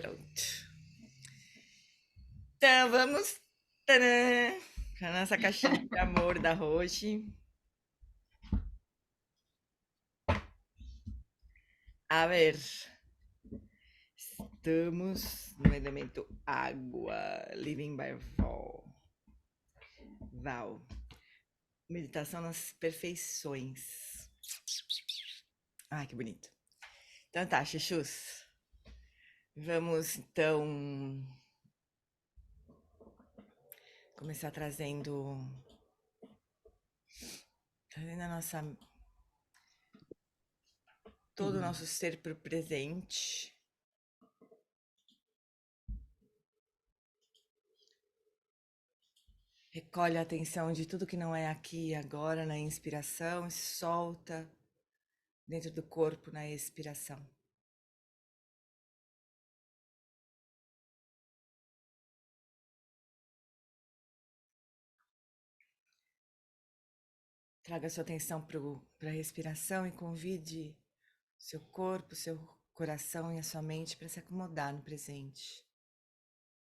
Pronto. Então vamos tadã, para a nossa caixinha de amor da Roche. A ver, estamos no elemento água, Living by Val. Val. Meditação nas perfeições. Ai, que bonito. Então tá, chuchus. Vamos então começar trazendo a nossa todo o nosso ser pro presente. Recolhe a atenção de tudo que não é aqui e agora na inspiração e solta dentro do corpo na expiração. Traga sua atenção para a respiração e convide seu corpo, seu coração e a sua mente para se acomodar no presente,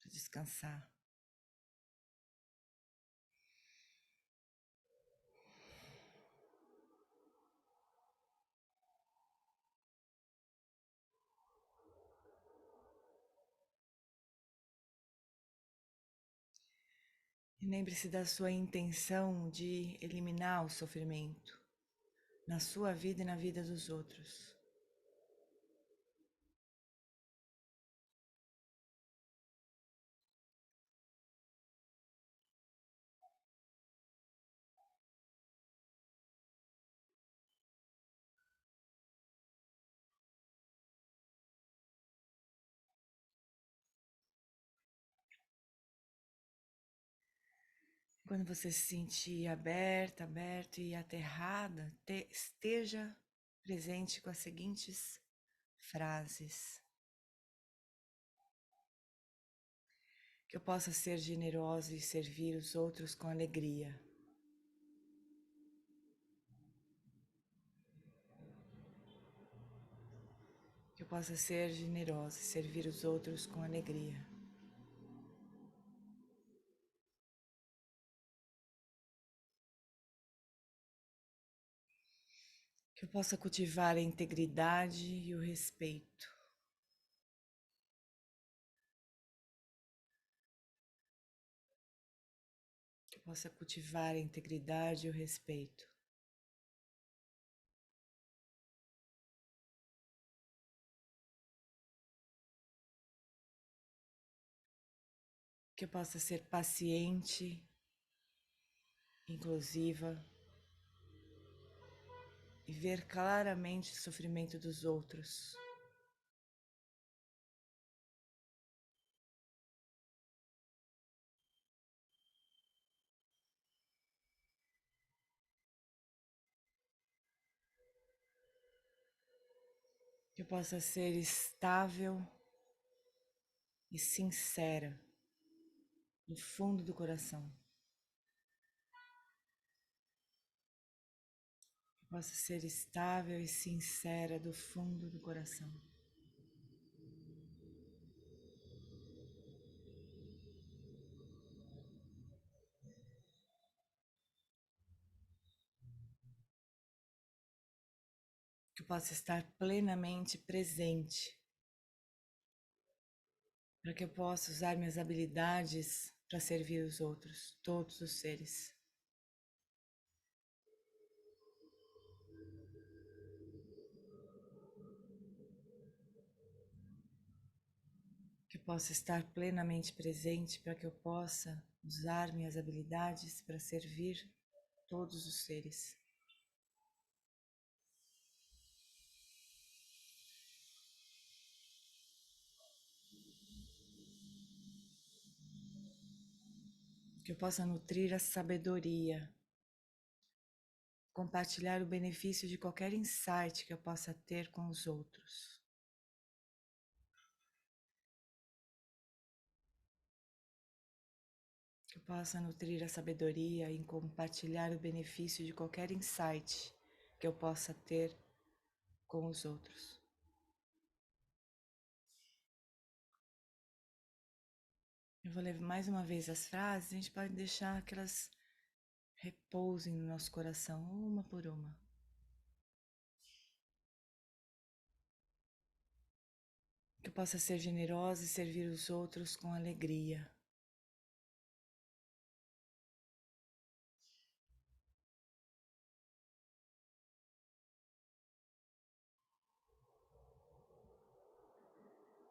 para descansar. E lembre-se da sua intenção de eliminar o sofrimento na sua vida e na vida dos outros. Quando você se sentir aberta, aberto e aterrada, esteja presente com as seguintes frases. Que eu possa ser generosa e servir os outros com alegria. Que eu possa ser generosa e servir os outros com alegria. Que eu possa cultivar a integridade e o respeito. Que eu possa cultivar a integridade e o respeito. Que eu possa ser paciente, inclusiva e ver claramente o sofrimento dos outros. Que eu possa ser estável e sincera no fundo do coração. Que eu possa ser estável e sincera do fundo do coração. Que eu possa estar plenamente presente, para que eu possa usar minhas habilidades para servir os outros, todos os seres. Que eu possa estar plenamente presente, para que eu possa usar minhas habilidades para servir todos os seres. Que eu possa nutrir a sabedoria, compartilhar o benefício de qualquer insight que eu possa ter com os outros. Que eu possa nutrir a sabedoria em compartilhar o benefício de qualquer insight que eu possa ter com os outros. vou ler mais uma vez as frases, a gente pode deixar que elas repousem no nosso coração, uma por uma. Que eu possa ser generosa e servir os outros com alegria.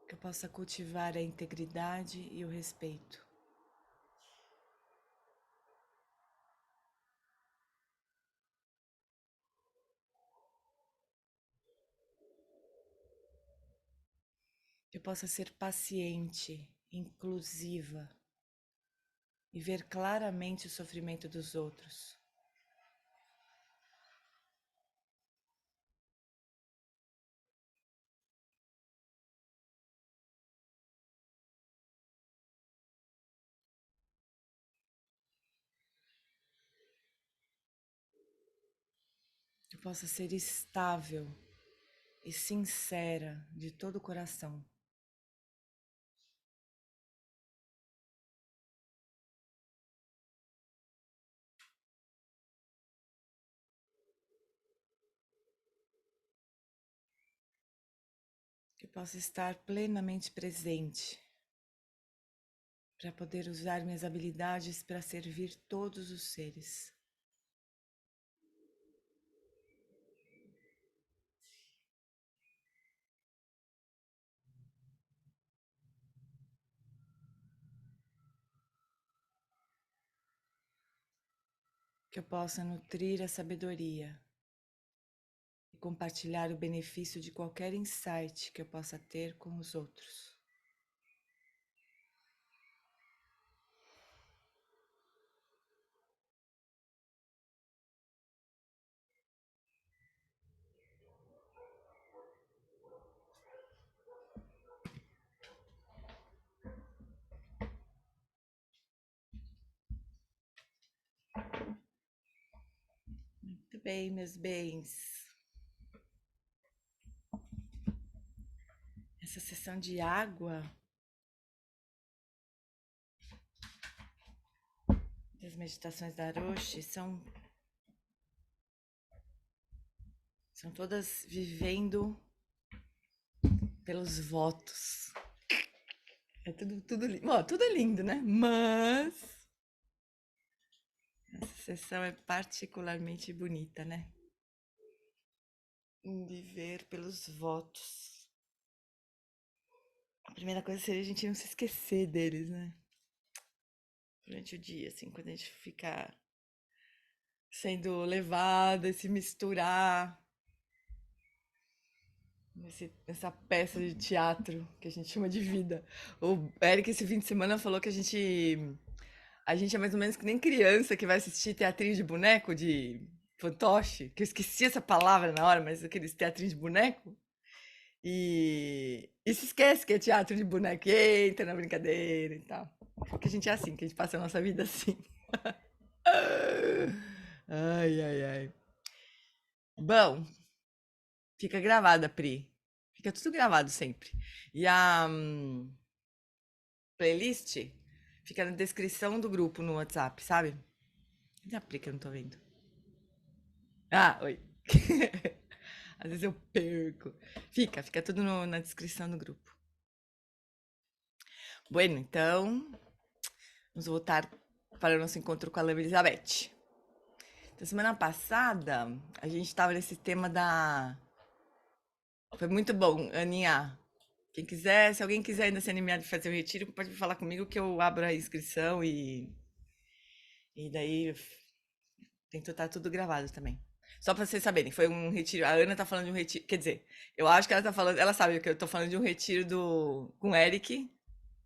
Que eu possa cultivar a integridade e o respeito. Que eu possa ser paciente, inclusiva e ver claramente o sofrimento dos outros. Que eu possa ser estável e sincera de todo o coração. Que eu possa estar plenamente presente para poder usar minhas habilidades para servir todos os seres. Que eu possa nutrir a sabedoria e compartilhar o benefício de qualquer insight que eu possa ter com os outros. Muito bem, meus bens. Essa sessão de água das meditações da Aroshi são todas vivendo pelos votos. É tudo é lindo, né? Mas essa sessão é particularmente bonita, né? Em viver pelos votos. A primeira coisa seria a gente não se esquecer deles, né? Durante o dia, assim, quando a gente fica sendo levada a se misturar nessa peça de teatro que a gente chama de vida. O Eric, esse fim de semana, falou que a gente é mais ou menos que nem criança que vai assistir teatrinho de boneco, de fantoche, que eu esqueci essa palavra na hora, mas aqueles teatrinhos de boneco. E se esquece que é teatro de boneco, e entra na brincadeira e tal. Porque a gente é assim, que a gente passa a nossa vida assim. Ai, ai, ai. Bom, fica gravada, Pri. Fica tudo gravado sempre. E a playlist fica na descrição do grupo no WhatsApp, sabe? Cadê a Pri que eu não tô vendo? Ah, oi. Às vezes eu perco. Fica tudo na descrição do grupo. Bueno, então, vamos voltar para o nosso encontro com a Leva Elizabeth. Então, semana passada, a gente estava nesse tema da. Foi muito bom, Aninha. Quem quiser, se alguém quiser ainda se animar de fazer o retiro, pode falar comigo que eu abro a inscrição e daí tento estar tudo gravado também. Só para vocês saberem, foi um retiro. A Ana tá falando de um retiro. Quer dizer, eu acho que ela tá falando. Ela sabe que eu tô falando de um retiro com o Eric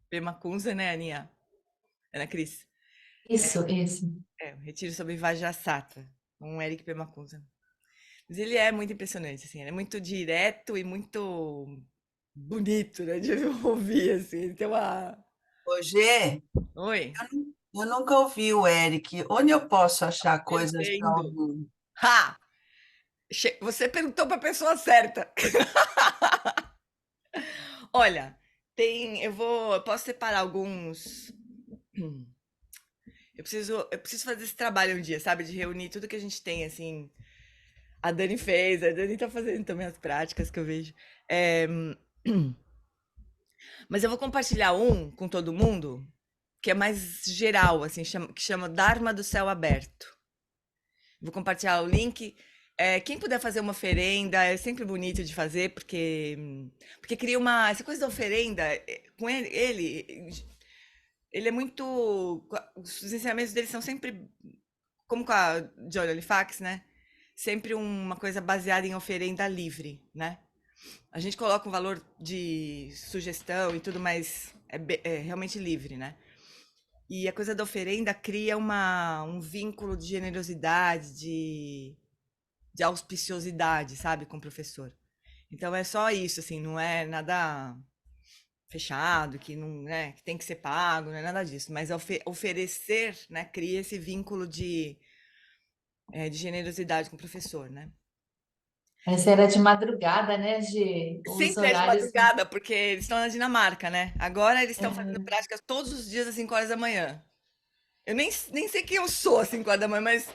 Permacunza, né, Aninha? Ana Cris. Isso, esse. Um retiro sobre Vajrasattva, com o Eric Permacunza. Mas ele é muito impressionante, assim, ele é muito direto e muito bonito, né, de ouvir, assim. Ele tem uma. Ô, Gê, Oi, eu nunca ouvi o Eric. Onde eu posso achar coisas para perdendo. ouvir? Ha! Você perguntou para a pessoa certa. Olha, eu posso separar alguns. Eu preciso fazer esse trabalho um dia, sabe? De reunir tudo que a gente tem, assim. A Dani fez, a Dani tá fazendo também as práticas que eu vejo. É, mas eu vou compartilhar um com todo mundo, que é mais geral, assim, que chama Dharma do Céu Aberto. Vou compartilhar o link. Quem puder fazer uma oferenda, é sempre bonito de fazer, porque cria uma. Essa coisa da oferenda, com ele é muito. Os ensinamentos dele são sempre, como com a Joy Halifax, né? Sempre uma coisa baseada em oferenda livre, né? A gente coloca um valor de sugestão e tudo, mas é realmente livre, né? E a coisa da oferenda cria um vínculo de generosidade, de auspiciosidade, sabe, com o professor. Então é só isso, assim, não é nada fechado, que não, né, que tem que ser pago, não é nada disso. Mas oferecer, né, cria esse vínculo de generosidade com o professor, né? Essa era de madrugada, né, Gi? Os Sempre é de horários. madrugada, porque eles estão na Dinamarca, né? Agora eles estão fazendo É, práticas todos os dias às 5 horas da manhã. Eu nem sei quem eu sou às 5 horas da manhã, mas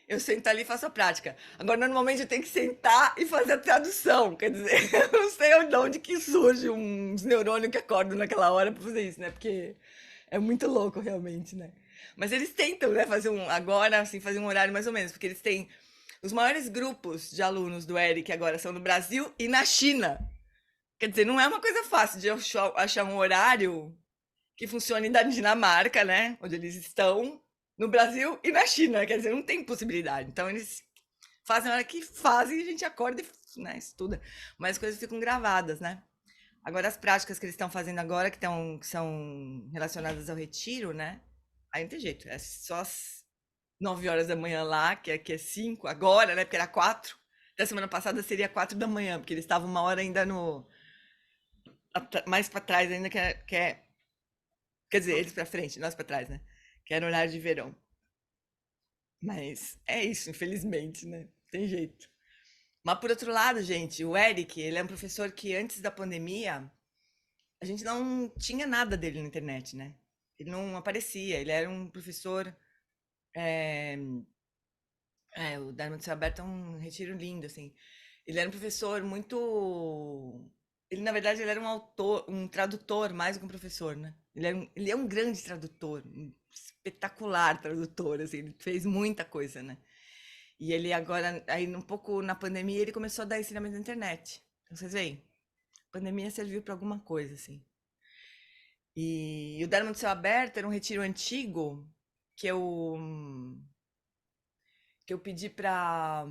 eu sento ali e faço a prática. Agora, normalmente, eu tenho que sentar e fazer a tradução. Quer dizer, eu não sei de onde que surge uns neurônios que acordam naquela hora para fazer isso, né? Porque é muito louco, realmente, né? Mas eles tentam, né, agora, assim, fazer um horário mais ou menos, porque eles têm os maiores grupos de alunos do ERIC agora são no Brasil e na China. Quer dizer, não é uma coisa fácil de achar um horário que funcione na Dinamarca, né? Onde eles estão, no Brasil e na China. Quer dizer, não tem possibilidade. Então, eles fazem a hora que fazem e a gente acorda e, né, estuda. Mas as coisas ficam gravadas, né? Agora, as práticas que eles estão fazendo agora, que são relacionadas ao retiro, né? Aí não tem jeito. É só às 9 horas da manhã lá, que aqui é 5 agora, né? Porque era 4. Da semana passada seria 4 da manhã, porque eles estavam uma hora ainda no. Mais para trás ainda, quer dizer, eles para frente, nós para trás, né? Que era horário de verão. Mas é isso, infelizmente, né? Tem jeito. Mas por outro lado, gente, o Eric, ele é um professor que antes da pandemia, a gente não tinha nada dele na internet, né? Ele não aparecia, ele era um professor. É, o Dharma do Céu Aberto é um retiro lindo, assim. Ele era um professor muito. Ele, na verdade, ele era um autor, um tradutor mais do que um professor, né? Ele é um grande tradutor, um espetacular tradutor, assim, ele fez muita coisa, né? E ele agora, aí um pouco na pandemia, ele começou a dar ensinamento na internet. Então, vocês veem, a pandemia serviu para alguma coisa, assim. E o Dharma do Céu Aberto era um retiro antigo que eu que eu pedi para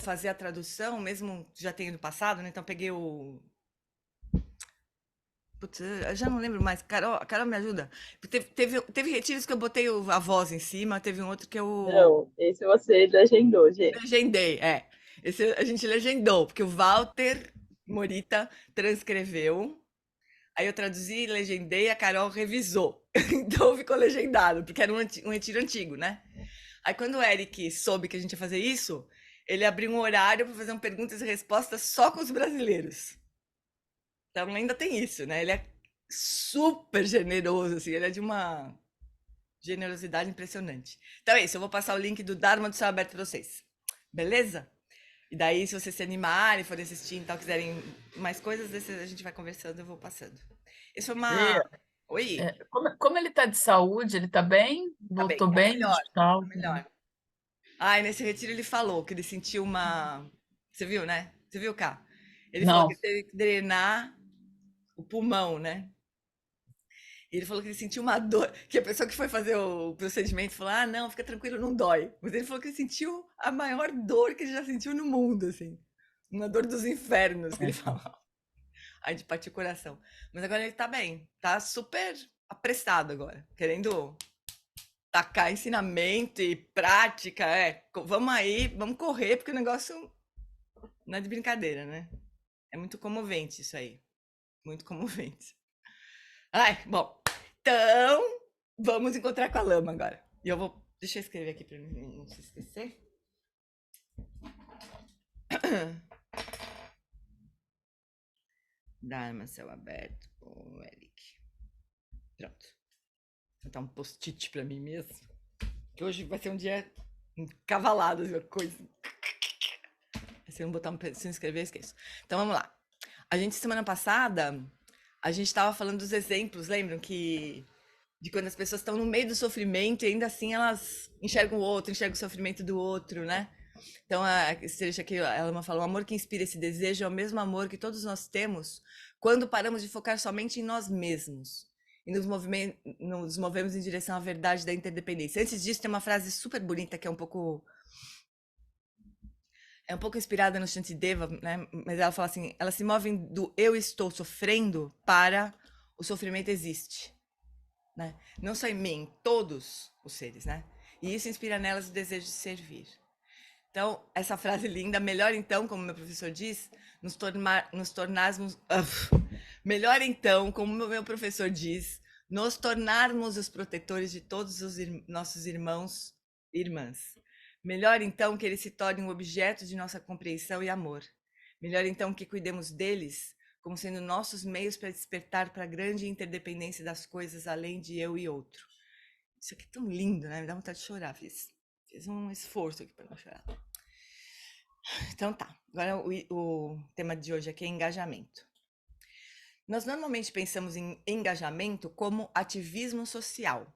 fazer a tradução, mesmo já tendo passado, né? Então peguei o. Putz, eu já não lembro mais. Carol, me ajuda. Teve retiros que eu botei a voz em cima, teve um outro que eu Não, esse você legendou, gente. legendei. Esse a gente legendou, porque o Walter Morita transcreveu. Aí eu traduzi, legendei, a Carol revisou. Então ficou legendado, porque era um retiro antigo, né? Aí quando o Eric soube que a gente ia fazer isso, ele abriu um horário para fazer um perguntas e respostas só com os brasileiros. Então ainda tem isso, né? Ele é super generoso, assim, ele é de uma generosidade impressionante. Então é isso, eu vou passar o link do Dharma do Céu Aberto para vocês. Beleza? E daí, se vocês se animarem, forem assistir e tal, quiserem mais coisas, a gente vai conversando, eu vou passando. Isso foi uma. Gê, Oi, como ele está de saúde, ele está bem? tá bem, Voltou tá bem do melhor, hospital? tá melhor. Ai, nesse retiro ele falou que ele sentiu uma. Você viu, né? Você viu, Cá? Ele falou que Não. teve que drenar o pulmão, né? E ele falou que ele sentiu uma dor, que a pessoa que foi fazer o procedimento falou: ah, não, fica tranquilo, não dói. Mas ele falou que ele sentiu a maior dor que ele já sentiu no mundo, assim. Uma dor dos infernos, que ele falou. Aí de partir o coração. Mas agora ele tá bem, tá super apressado agora, querendo tacar ensinamento e prática. Vamos aí, vamos correr, porque o negócio não é de brincadeira, né? É muito comovente isso aí. Muito comovente. Ai, bom. Então, vamos encontrar com a lama agora. E eu vou. Deixa eu escrever aqui para não se esquecer. Dharma, céu aberto, com o Eric. Pronto. Vou botar um post-it pra mim mesmo. Que hoje vai ser um dia encavalado, assim, uma coisa. Se eu não botar se não escrever, eu esqueço. Então vamos lá. A gente, semana passada, a gente estava falando dos exemplos, lembram? De quando as pessoas estão no meio do sofrimento e ainda assim elas enxergam o outro, enxergam o sofrimento do outro, né? Então, esse trecho aqui, ela falou: o amor que inspira esse desejo é o mesmo amor que todos nós temos quando paramos de focar somente em nós mesmos e nos movemos em direção à verdade da interdependência. Antes disso, tem uma frase super bonita que é um pouco inspirada no Shantideva, né? Mas ela fala assim: elas se movem do eu estou sofrendo para o sofrimento existe, né? Não só em mim, em todos os seres, né? E isso inspira nelas o desejo de servir. Então, essa frase linda: melhor então, como meu professor diz, nos tornarmos... melhor então, como meu professor diz, nos tornarmos os protetores de todos os nossos irmãos e irmãs. Melhor então que eles se tornem um objeto de nossa compreensão e amor. Melhor então que cuidemos deles como sendo nossos meios para despertar para a grande interdependência das coisas além de eu e outro. Isso aqui é tão lindo, né? Me dá vontade de chorar. Fiz um esforço aqui para não chorar. Então tá, agora o tema de hoje aqui é engajamento. Nós normalmente pensamos em engajamento como ativismo social.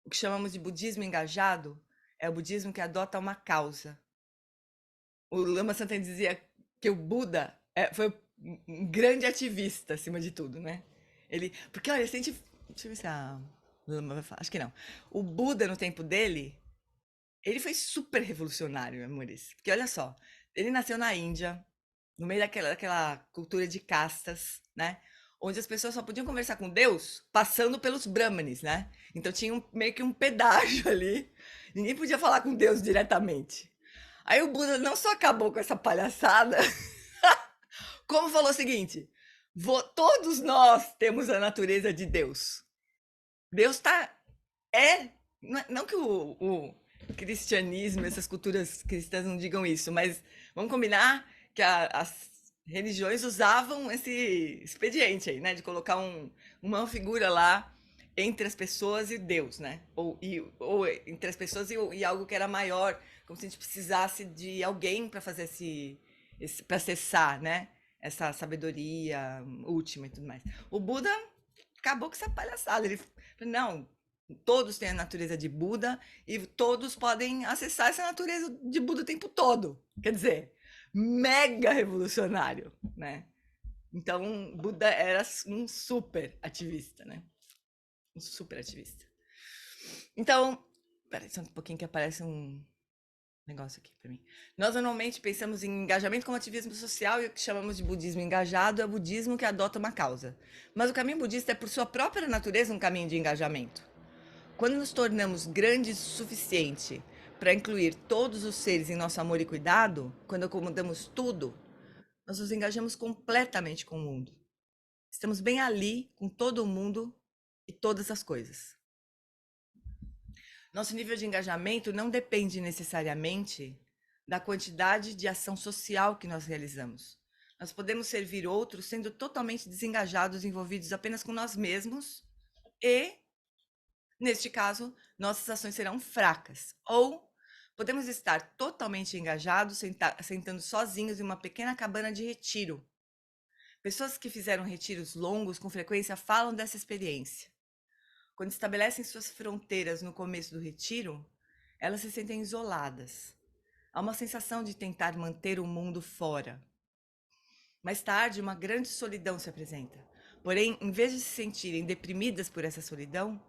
O que chamamos de budismo engajado é o budismo que adota uma causa. O Lama Santana dizia que o Buda foi um grande ativista, acima de tudo, né? Porque, olha, se a gente... Deixa eu ver se a Lama vai falar. Acho que não. O Buda, no tempo dele, ele foi super revolucionário, amores. Porque, olha só, ele nasceu na Índia, no meio daquela cultura de castas, né? Onde as pessoas só podiam conversar com Deus passando pelos brahmanes, né? Então tinha meio que um pedágio ali. Ninguém podia falar com Deus diretamente. Aí o Buda não só acabou com essa palhaçada, como falou o seguinte: todos nós temos a natureza de Deus. Deus tá... Não que o cristianismo, essas culturas cristãs não digam isso, mas vamos combinar que as religiões usavam esse expediente aí, né? De colocar uma figura lá entre as pessoas e Deus, né? Ou entre as pessoas e algo que era maior, como se a gente precisasse de alguém para fazer para acessar, né? Essa sabedoria última e tudo mais. O Buda acabou com essa palhaçada. Ele falou: não, todos têm a natureza de Buda e todos podem acessar essa natureza de Buda o tempo todo. Quer dizer, mega revolucionário, né? Então, Buda era um super ativista, né? Um super ativista. Então, peraí, só um pouquinho que aparece um negócio aqui para mim. Nós normalmente pensamos em engajamento como ativismo social e o que chamamos de budismo engajado é o budismo que adota uma causa. Mas o caminho budista é, por sua própria natureza, um caminho de engajamento. Quando nos tornamos grandes o suficiente para incluir todos os seres em nosso amor e cuidado, quando acomodamos tudo, nós nos engajamos completamente com o mundo. Estamos bem ali com todo o mundo e todas as coisas. Nosso nível de engajamento não depende necessariamente da quantidade de ação social que nós realizamos. Nós podemos servir outros sendo totalmente desengajados, envolvidos apenas com nós mesmos e, neste caso, nossas ações serão fracas. Ou podemos estar totalmente engajados, sentando sozinhos em uma pequena cabana de retiro. Pessoas que fizeram retiros longos com frequência falam dessa experiência. Quando estabelecem suas fronteiras no começo do retiro, elas se sentem isoladas. Há uma sensação de tentar manter o mundo fora. Mais tarde, uma grande solidão se apresenta. Porém, em vez de se sentirem deprimidas por essa solidão,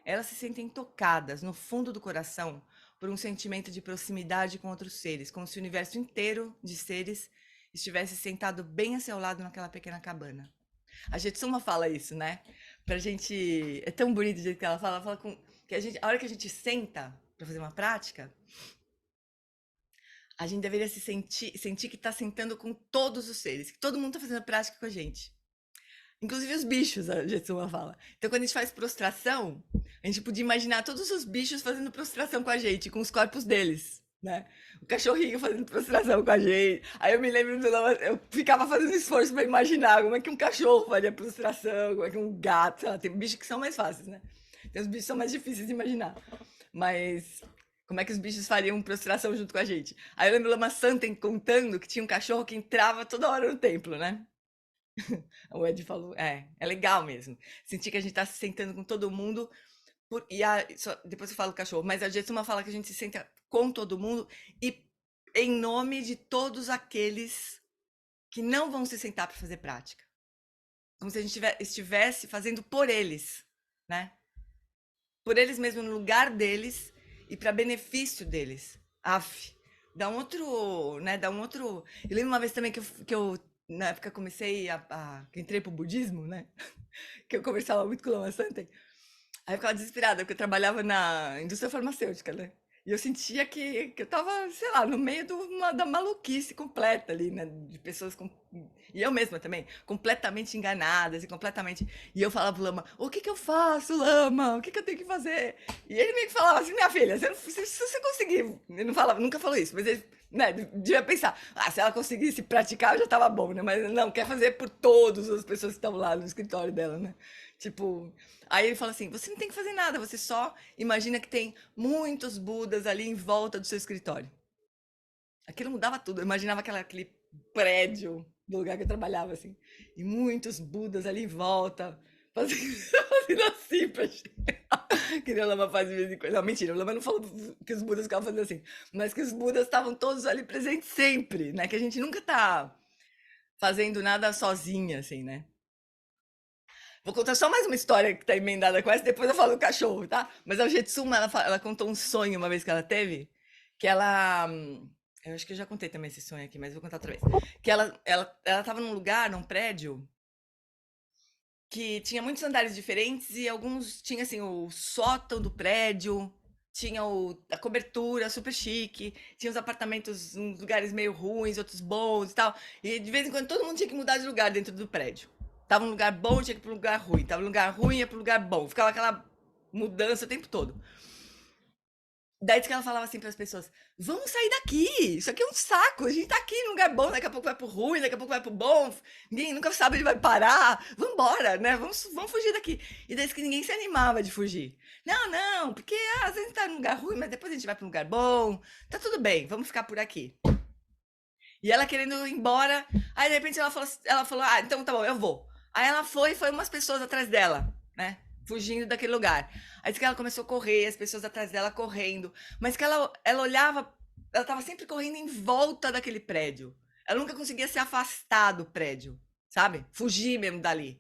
elas se sentem tocadas no fundo do coração por um sentimento de proximidade com outros seres, como se o universo inteiro de seres estivesse sentado bem a seu lado naquela pequena cabana. A Jetsuma fala isso, né? Pra gente... É tão bonito o jeito que ela fala que a hora que a gente senta pra fazer uma prática, a gente deveria sentir que tá sentando com todos os seres, que todo mundo tá fazendo prática com a gente. Inclusive os bichos, a Jetsuma fala. Então, quando a gente faz prostração, a gente podia imaginar todos os bichos fazendo prostração com a gente, com os corpos deles, né? O cachorrinho fazendo prostração com a gente. Aí eu me lembro, eu ficava fazendo esforço para imaginar como é que um cachorro faria prostração, como é que um gato, sei lá, tem bichos que são mais fáceis, né? Tem os bichos que são mais difíceis de imaginar. Mas como é que os bichos fariam prostração junto com a gente? Aí eu lembro Lama Santen contando que tinha um cachorro que entrava toda hora no templo, né? O Ed falou, é legal mesmo. Sentir que a gente tá se sentando com todo mundo. Depois eu falo do cachorro, mas a Jetsuma fala que a gente se senta com todo mundo e em nome de todos aqueles que não vão se sentar para fazer prática. Como se a gente estivesse fazendo por eles, né? Por eles mesmos, no lugar deles e para benefício deles. Dá um outro, né? Dá um outro. Eu lembro uma vez também que eu na época comecei que entrei pro budismo, né? Que eu conversava muito com o Lama Santen. Aí eu ficava desesperada, porque eu trabalhava na indústria farmacêutica, né? E eu sentia que eu tava, sei lá, no meio da maluquice completa ali, né? De pessoas e eu mesma também, completamente enganadas e completamente. E eu falava pro Lama, o que eu faço, Lama? O que eu tenho que fazer? E ele meio que falava assim, minha filha, se você conseguir. Ele não falava, nunca falou isso, mas ele, né, devia pensar, se ela conseguisse praticar, já tava bom, né? Mas não, quer fazer por todas as pessoas que estavam lá no escritório dela, né? Tipo, aí ele fala assim, você não tem que fazer nada, você só imagina que tem muitos Budas ali em volta do seu escritório. Aquilo mudava tudo, eu imaginava aquele prédio do lugar que eu trabalhava, assim, e muitos Budas ali em volta, fazendo assim pra gente. Que nem o Lama faz de vez em quando. Não, mentira, o Lama não falou que os Budas ficavam fazendo assim, mas que os Budas estavam todos ali presentes sempre, né? Que a gente nunca tá fazendo nada sozinha, assim, né? Vou contar só mais uma história que tá emendada com essa, depois eu falo do cachorro, tá? Mas a Jetsuma, ela contou um sonho uma vez que ela teve, que ela. Eu acho que eu já contei também esse sonho aqui, mas vou contar outra vez. Que ela tava num lugar, num prédio, que tinha muitos andares diferentes e alguns tinha assim o sótão do prédio, tinha a cobertura super chique, tinha os apartamentos em lugares meio ruins, outros bons e tal. E de vez em quando todo mundo tinha que mudar de lugar dentro do prédio. Tava num lugar bom, tinha que ir para um lugar ruim. Tava num lugar ruim, ia para um lugar bom. Ficava aquela mudança o tempo todo. Daí diz que ela falava assim para as pessoas: vamos sair daqui, isso aqui é um saco. A gente tá aqui num lugar bom, daqui a pouco vai pro ruim, daqui a pouco vai pro bom. Ninguém nunca sabe onde vai parar. Vambora, né? Vamos fugir daqui. E daí diz que ninguém se animava de fugir. Não, porque às vezes a gente tá num lugar ruim, mas depois a gente vai para um lugar bom. Tá tudo bem, vamos ficar por aqui. E ela querendo ir embora. Aí de repente ela falou: então tá bom, eu vou. Aí ela foi umas pessoas atrás dela, né? Fugindo daquele lugar. Aí disse que ela começou a correr, as pessoas atrás dela correndo. Mas que ela olhava, ela estava sempre correndo em volta daquele prédio. Ela nunca conseguia se afastar do prédio, sabe? Fugir mesmo dali.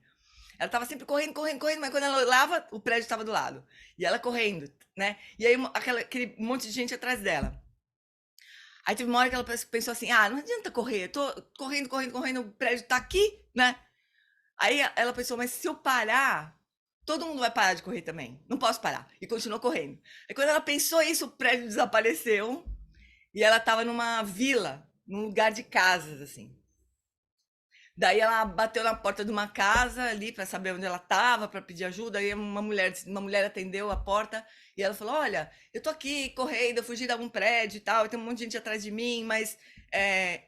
Ela estava sempre correndo, mas quando ela olhava, o prédio estava do lado. E ela correndo, né? E aí aquele monte de gente atrás dela. Aí teve uma hora que ela pensou assim, não adianta correr, eu tô correndo, o prédio tá aqui, né? Aí ela pensou, mas se eu parar, todo mundo vai parar de correr também. Não posso parar. E continuou correndo. Aí quando ela pensou isso, o prédio desapareceu. E ela estava numa vila, num lugar de casas, assim. Daí ela bateu na porta de uma casa ali para saber onde ela estava, para pedir ajuda. Aí uma mulher atendeu a porta e ela falou: olha, eu tô aqui correndo, eu fugi de algum prédio e tal, tem um monte de gente atrás de mim, mas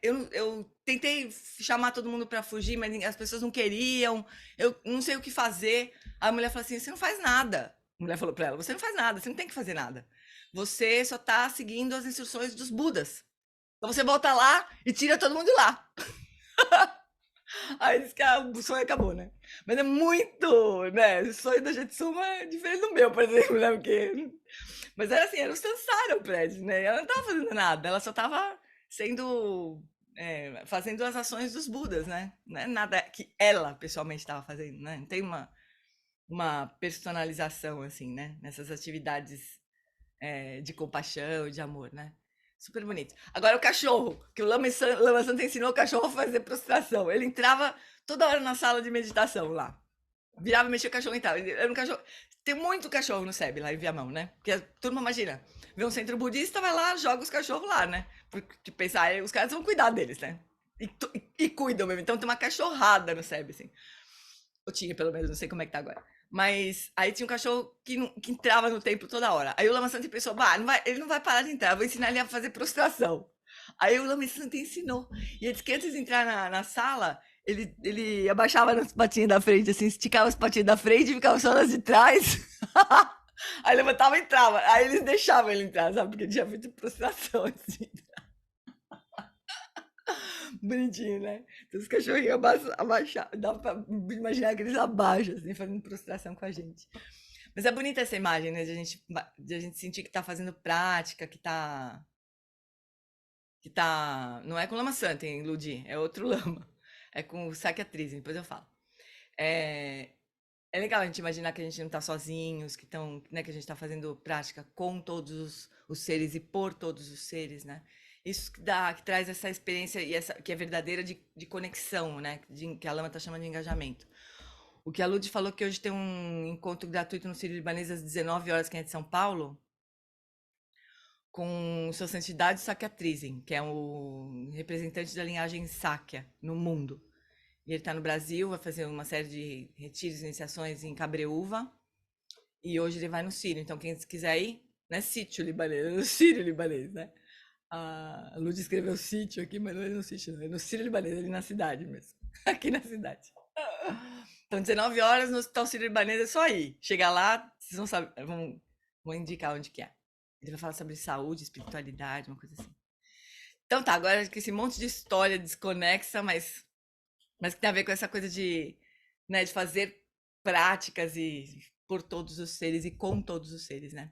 eu tentei chamar todo mundo para fugir, mas as pessoas não queriam, eu não sei o que fazer. Aí a mulher falou assim: você não faz nada. A mulher falou para ela: você não faz nada, você não tem que fazer nada. Você só tá seguindo as instruções dos Budas. Então você volta lá e tira todo mundo de lá. Aí disse que o sonho acabou, né? Mas é muito, né? O sonho da Jetsuma é diferente do meu, por exemplo, né? Porque... Mas era assim, era o Sansara o prédio, né? Ela não estava fazendo nada, ela só estava fazendo as ações dos Budas, né? Não é nada que ela pessoalmente estava fazendo, né? Não tem uma personalização, assim, né? Nessas atividades de compaixão, de amor, né? Super bonito. Agora o cachorro, que o Lama Santen ensinou o cachorro a fazer prostração. Ele entrava toda hora na sala de meditação lá. Virava e mexia o cachorro entrava. Era um cachorro... Tem muito cachorro no SEB, lá em Viamão, né? Porque a turma, imagina, vê um centro budista, vai lá, joga os cachorros lá, né? Porque pensar, os caras vão cuidar deles, né? E cuidam mesmo. Então tem uma cachorrada no SEB, assim. Eu tinha, pelo menos, não sei como é que tá agora. Mas aí tinha um cachorro que entrava no templo toda hora. Aí o Lama Santen pensou, ele não vai parar de entrar, eu vou ensinar ele a fazer prostração. Aí o Lama Santen ensinou. E ele disse que antes de entrar na sala, ele abaixava as patinhas da frente, assim, esticava as patinhas da frente e ficava só nas de trás. Aí levantava e entrava. Aí eles deixavam ele entrar, sabe? Porque tinha feito prostração, assim. Bonitinho, né? Então os cachorrinhos abaixavam. Dá pra imaginar que eles abaixam, assim, fazendo prostração com a gente. Mas é bonita essa imagem, né? De a gente sentir que tá fazendo prática, que tá. Não é com lama santa, hein, Ludi? É outro lama. É com o Sakyatri, depois eu falo. É, é legal a gente imaginar que a gente não tá sozinhos, que a gente tá fazendo prática com todos os seres e por todos os seres, né? Isso que traz essa experiência e essa que é verdadeira de conexão, né? Que a Lama tá chamando de engajamento. O que a Lud falou que hoje tem um encontro gratuito no Sírio Libanês às 19 horas, quem é de São Paulo, com Sua Santidade Sakyatrizin, que é o representante da linhagem Sakya no mundo. E ele está no Brasil, vai fazer uma série de retiros e iniciações em Cabreúva. E hoje ele vai no Sírio. Então, quem quiser ir, não é sítio libanês, é no Sírio libanês, né? A Lud escreveu sítio aqui, mas não é no sítio, não. É no Sírio libanês, ali na cidade mesmo. Aqui na cidade. Então, 19 horas no Hospital Sírio Libanês é só ir. Chegar lá, vocês vão saber, vão indicar onde que é. Ele vai falar sobre saúde, espiritualidade, uma coisa assim. Então tá, agora que esse monte de história desconexa, mas que tem a ver com essa coisa né, de fazer práticas e por todos os seres e com todos os seres, né?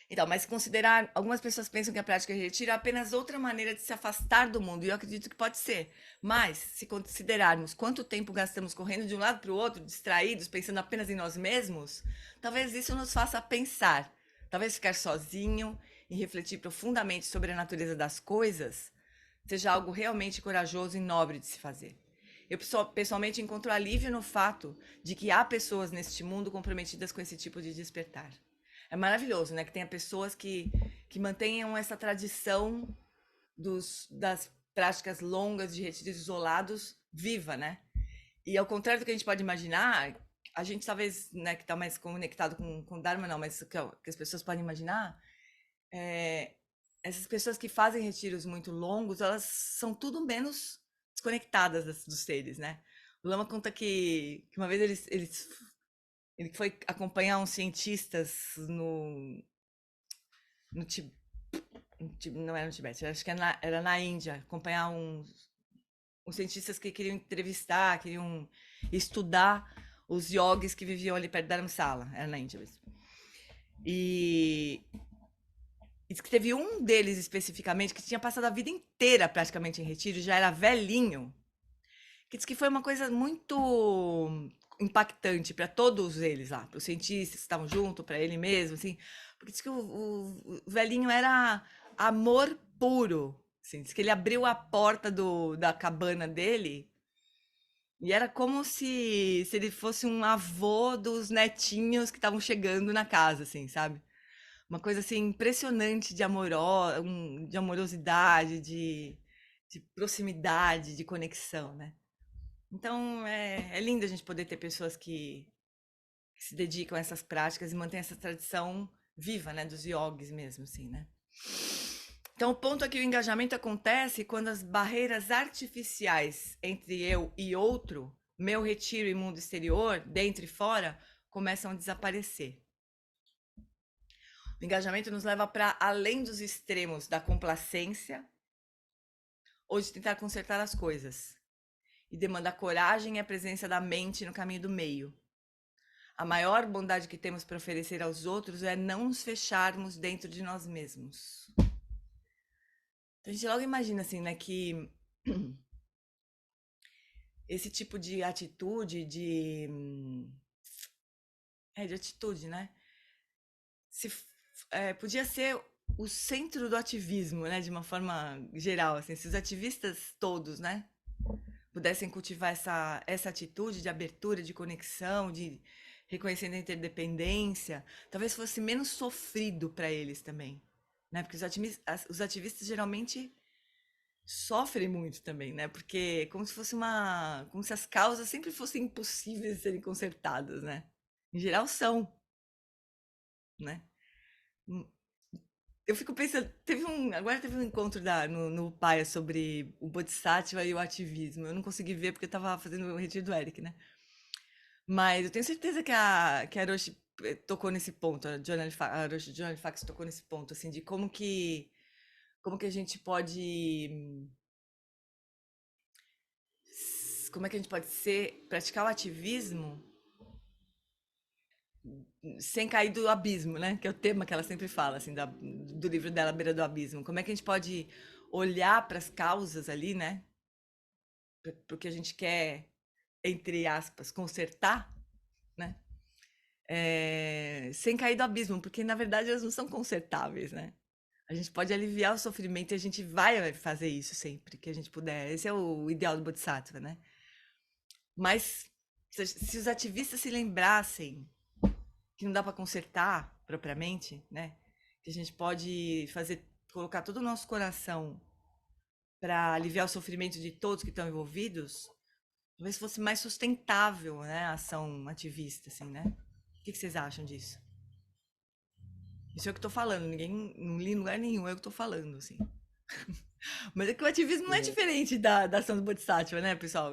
Então, mas considerar, algumas pessoas pensam que a prática de retiro é apenas outra maneira de se afastar do mundo, e eu acredito que pode ser. Mas, se considerarmos quanto tempo gastamos correndo de um lado para o outro, distraídos, pensando apenas em nós mesmos, talvez isso nos faça pensar, talvez ficar sozinho e refletir profundamente sobre a natureza das coisas seja algo realmente corajoso e nobre de se fazer. Eu pessoalmente encontro alívio no fato de que há pessoas neste mundo comprometidas com esse tipo de despertar. É maravilhoso, né? Que tenha pessoas que mantenham essa tradição das práticas longas de retiros isolados viva, né? E ao contrário do que a gente pode imaginar, a gente talvez, né, que está mais conectado com o Dharma, não, mas que as pessoas podem imaginar, essas pessoas que fazem retiros muito longos, elas são tudo menos desconectadas dos seres, né? O Lama conta que uma vez ele foi acompanhar uns cientistas no não era no Tibete, acho que era na Índia, acompanhar uns cientistas que queriam entrevistar, queriam estudar os yogis que viviam ali perto da Dharamsala, era na Índia mesmo. E diz que teve um deles especificamente que tinha passado a vida inteira praticamente em retiro, já era velhinho, que diz que foi uma coisa muito impactante para todos eles lá, para os cientistas que estavam junto, para ele mesmo, assim, porque diz que o velhinho era amor puro, assim, diz que ele abriu a porta da cabana dele e era como se ele fosse um avô dos netinhos que estavam chegando na casa, assim, sabe? Uma coisa assim impressionante de amorosidade, de proximidade, de conexão, né? Então é lindo a gente poder ter pessoas que se dedicam a essas práticas e mantêm essa tradição viva, né? Dos yogis mesmo, assim, né? Então o ponto é que o engajamento acontece quando as barreiras artificiais entre eu e outro, meu retiro e mundo exterior, dentro e fora, começam a desaparecer. O engajamento nos leva para além dos extremos da complacência ou de tentar consertar as coisas e demanda coragem e a presença da mente no caminho do meio. A maior bondade que temos para oferecer aos outros é não nos fecharmos dentro de nós mesmos. Então a gente logo imagina assim, né, que esse tipo de atitude, de atitude, né, podia ser o centro do ativismo, né, de uma forma geral, assim, se os ativistas todos, né, pudessem cultivar essa atitude de abertura, de conexão, de reconhecendo a interdependência, talvez fosse menos sofrido para eles também, né? Porque os ativistas geralmente sofrem muito também, né? Porque como se as causas sempre fossem impossíveis de serem consertadas, né? Em geral são, né? Eu fico pensando, agora teve um encontro no Paia sobre o Bodhisattva e o ativismo. Eu não consegui ver porque eu estava fazendo o retiro do Eric, né? Mas eu tenho certeza que a Roshi tocou nesse ponto, a Roshi Journal Fax tocou nesse ponto, assim, de como que a gente pode, como é que a gente pode praticar o ativismo sem cair do abismo, né? Que é o tema que ela sempre fala, assim, do livro dela, Beira do Abismo. Como é que a gente pode olhar para as causas ali, né? Porque a gente quer, entre aspas, consertar, né? Sem cair do abismo, porque na verdade elas não são consertáveis, né? A gente pode aliviar o sofrimento e a gente vai fazer isso sempre que a gente puder. Esse é o ideal do Bodhisattva, né? Mas se os ativistas se lembrassem que não dá para consertar propriamente, né? Que a gente pode colocar todo o nosso coração para aliviar o sofrimento de todos que estão envolvidos, talvez fosse mais sustentável, né, a ação ativista, assim, né? O que vocês acham disso? Isso é o que eu tô falando, ninguém, não li em lugar nenhum, é o que eu tô falando, assim. Mas é que o ativismo não é É, diferente da ação do Bodhisattva, né, pessoal?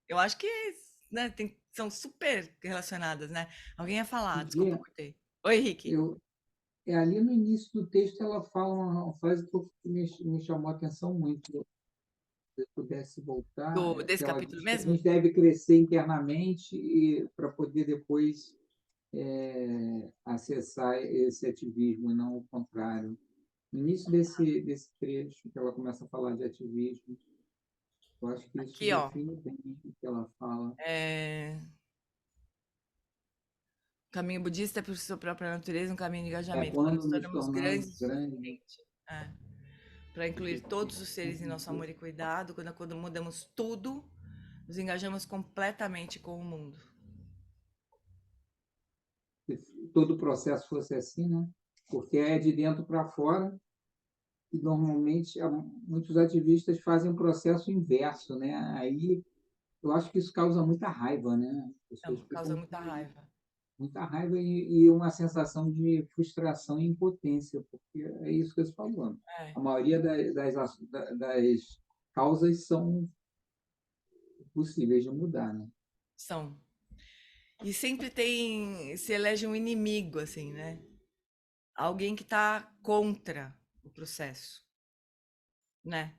Eu acho que, né, são super relacionadas, né? Alguém ia falar, desculpa, eu Dia, cortei. Oi, Henrique. eu, ali no início do texto ela fala uma frase que me chamou a atenção muito. Se eu pudesse voltar, Desse que ela capítulo diz que a mesmo? gente deve crescer internamente e para poder depois acessar esse ativismo, e não o contrário. No início desse trecho, que ela começa a falar de ativismo, eu acho que isso Aqui, ó. define bem o que ela fala. O caminho budista é por sua própria natureza um caminho de É engajamento. Quando nos quando nos tornamos tornamos grandes o grandes, suficiente. Para incluir todos os seres em nosso amor e cuidado, quando mudamos tudo, nos engajamos completamente com o mundo. se todo o processo fosse assim, né? Porque é de dentro para fora, e normalmente muitos ativistas fazem um processo inverso, né? Aí eu acho que isso causa muita raiva, né? As pessoas Causa ficam muita com raiva. muita raiva e uma sensação de frustração e impotência, porque é isso que você falou. É, A maioria das causas são possíveis de mudar, né? são. E sempre se elege um inimigo, assim, né? Alguém que está contra o processo, né?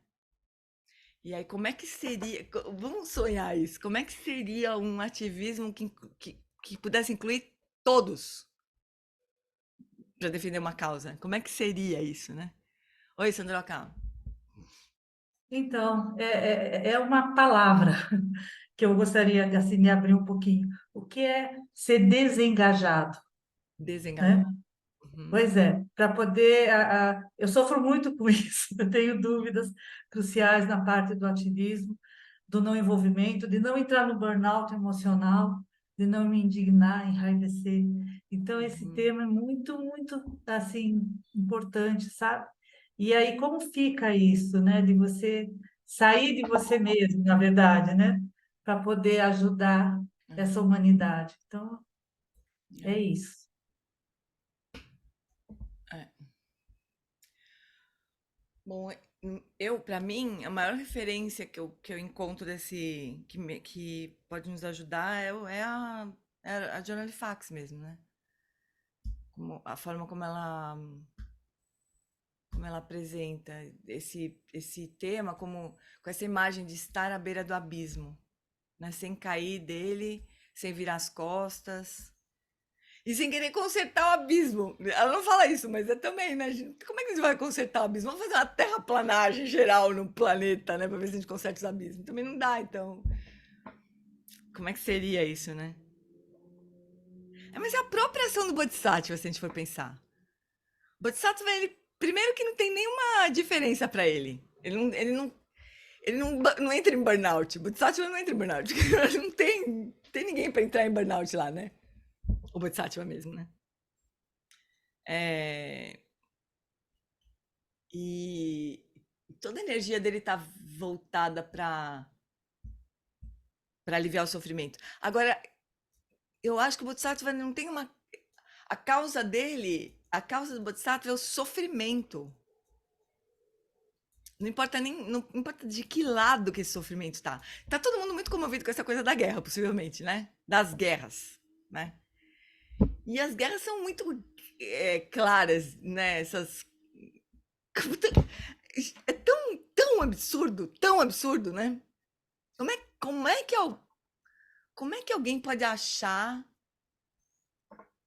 E aí, como é que seria? Vamos sonhar isso. Como é que seria um ativismo que pudesse incluir todos para defender uma causa? Como é que seria isso, né? Oi, Sandroca. Então, é uma palavra que eu gostaria de, assim, de abrir um pouquinho. O que é ser desengajado, né? Desengajado. Uhum. Pois é, para poder. Eu sofro muito com isso, eu tenho dúvidas cruciais na parte do ativismo, do não envolvimento, de não entrar no burnout emocional, de não me indignar, enraivecer. Então, esse Uhum. tema é muito, muito, assim, importante, sabe? E aí, como fica isso, né? De você sair de você mesmo, na verdade, né? Para poder ajudar essa humanidade. Então, é isso. É, é. Bom, para mim, a maior referência que eu encontro que pode nos ajudar é a Journalie Fax mesmo, né? A forma como ela apresenta esse tema com essa imagem de estar à beira do abismo, né? Sem cair dele, sem virar as costas e sem querer consertar o abismo. Ela não fala isso, mas é também, né? Como é que a gente vai consertar o abismo? Vamos fazer uma terraplanagem geral no planeta, né? Pra ver se a gente conserta os abismos. Também não dá, então. Como é que seria isso, né? Mas é a própria ação do Bodhisattva, se a gente for pensar. O Bodhisattva, ele, primeiro que não tem nenhuma diferença para ele. Ele não entra em burnout. O Bodhisattva não entra em burnout. Não tem ninguém para entrar em burnout lá, né? O Bodhisattva mesmo, né? É, e toda a energia dele tá voltada para aliviar o sofrimento. Agora, eu acho que o Bodhisattva não tem uma. A causa do Bodhisattva é o sofrimento. Não importa de que lado que esse sofrimento tá. Tá todo mundo muito comovido com essa coisa da guerra, possivelmente, né? Das guerras, né? E as guerras são muito claras, né? Essas. É tão absurdo, né? Como é que alguém pode achar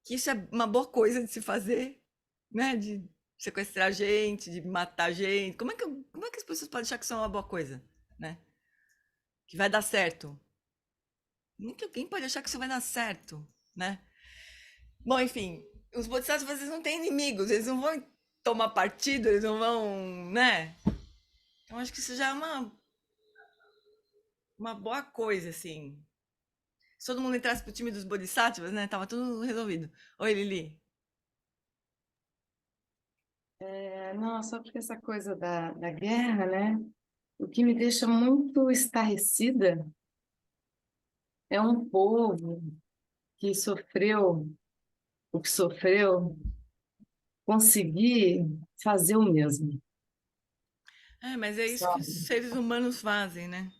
que isso é uma boa coisa de se fazer, né? De sequestrar gente, de matar gente. Como é que as pessoas podem achar que isso é uma boa coisa, né? Que vai dar certo? Nem que alguém pode achar que isso vai dar certo, né? Bom, enfim, os bodhisattvas eles não têm inimigos, eles não vão tomar partido, eles não vão, né? Eu acho que isso já é uma boa coisa, assim. Se todo mundo entrasse pro time dos bodhisattvas, né? Tava tudo resolvido. Oi, Lili. Não, só porque essa coisa da guerra, né? O que me deixa muito estarrecida é um povo que sofreu o que sofreu, conseguir fazer o mesmo, Mas é isso que os sabe? seres humanos fazem, né?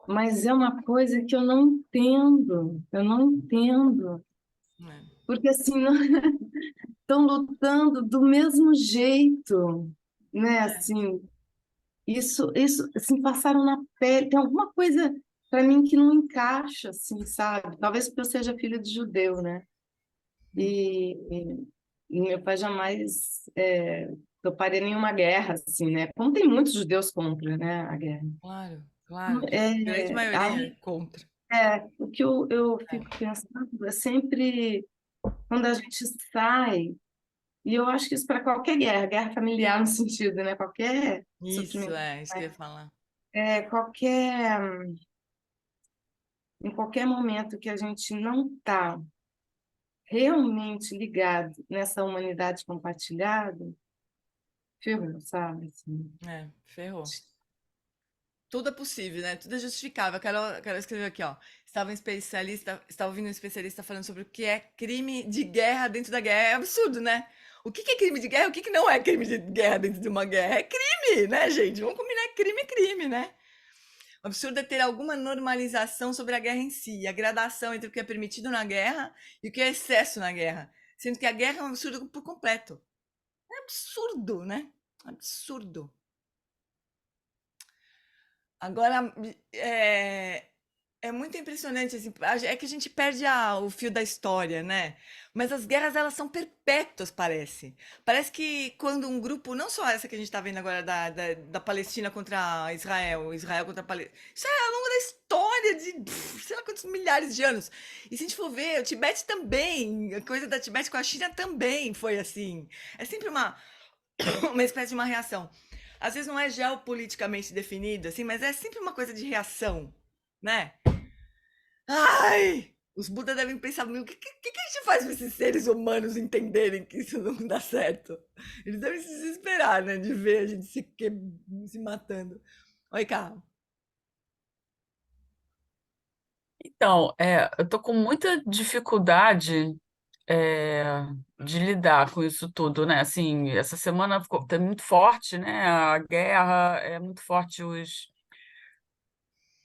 Mas é uma coisa que eu não entendo, É. porque assim, estão lutando do mesmo jeito, né? Assim, isso, assim, passaram na pele. Tem alguma coisa para mim que não encaixa, assim, sabe? Talvez porque eu seja filha de judeu, né? E meu pai jamais toparia nenhuma guerra, assim, né? Como tem muitos judeus contra, né, a guerra. Claro, claro. Grande maioria Aí, contra. o que eu fico pensando é sempre quando a gente sai, e eu acho que isso para qualquer guerra, guerra familiar no sentido, né? Qualquer Isso, sofrimento, isso que eu ia falar. qualquer, em qualquer momento que a gente não está realmente ligado nessa humanidade compartilhada, ferrou, sabe? Assim. Ferrou. Tudo é possível, né? Tudo é justificável. Quero escrever aqui, ó. Estava ouvindo um especialista falando sobre o que é crime de guerra dentro da guerra. É absurdo, né? O que é crime de guerra? O que não é crime de guerra dentro de uma guerra? É crime, né, gente? Vamos combinar, é crime, né? O absurdo é ter alguma normalização sobre a guerra em si, a gradação entre o que é permitido na guerra e o que é excesso na guerra. Sendo que a guerra é um absurdo por completo. É absurdo, né? Absurdo. Agora, é muito impressionante, assim, é que a gente perde o fio da história, né? Mas as guerras, elas são perpétuas, parece. Parece que quando um grupo, não só essa que a gente está vendo agora da Palestina contra Israel, Israel contra a Palestina, isso é ao longo da história de, sei lá quantos milhares de anos. E se a gente for ver, o Tibete também, a coisa da Tibete com a China também foi assim. É sempre uma espécie de uma reação. Às vezes não é geopoliticamente definido, assim, mas é sempre uma coisa de reação, né? Ai! Os Buda devem pensar, o que a gente faz para esses seres humanos entenderem que isso não dá certo? Eles devem se desesperar, né? De ver a gente se matando. Oi, Carl. Então, eu tô com muita dificuldade é, de lidar com isso tudo, né? Assim, essa semana tá muito forte, né? A guerra é muito forte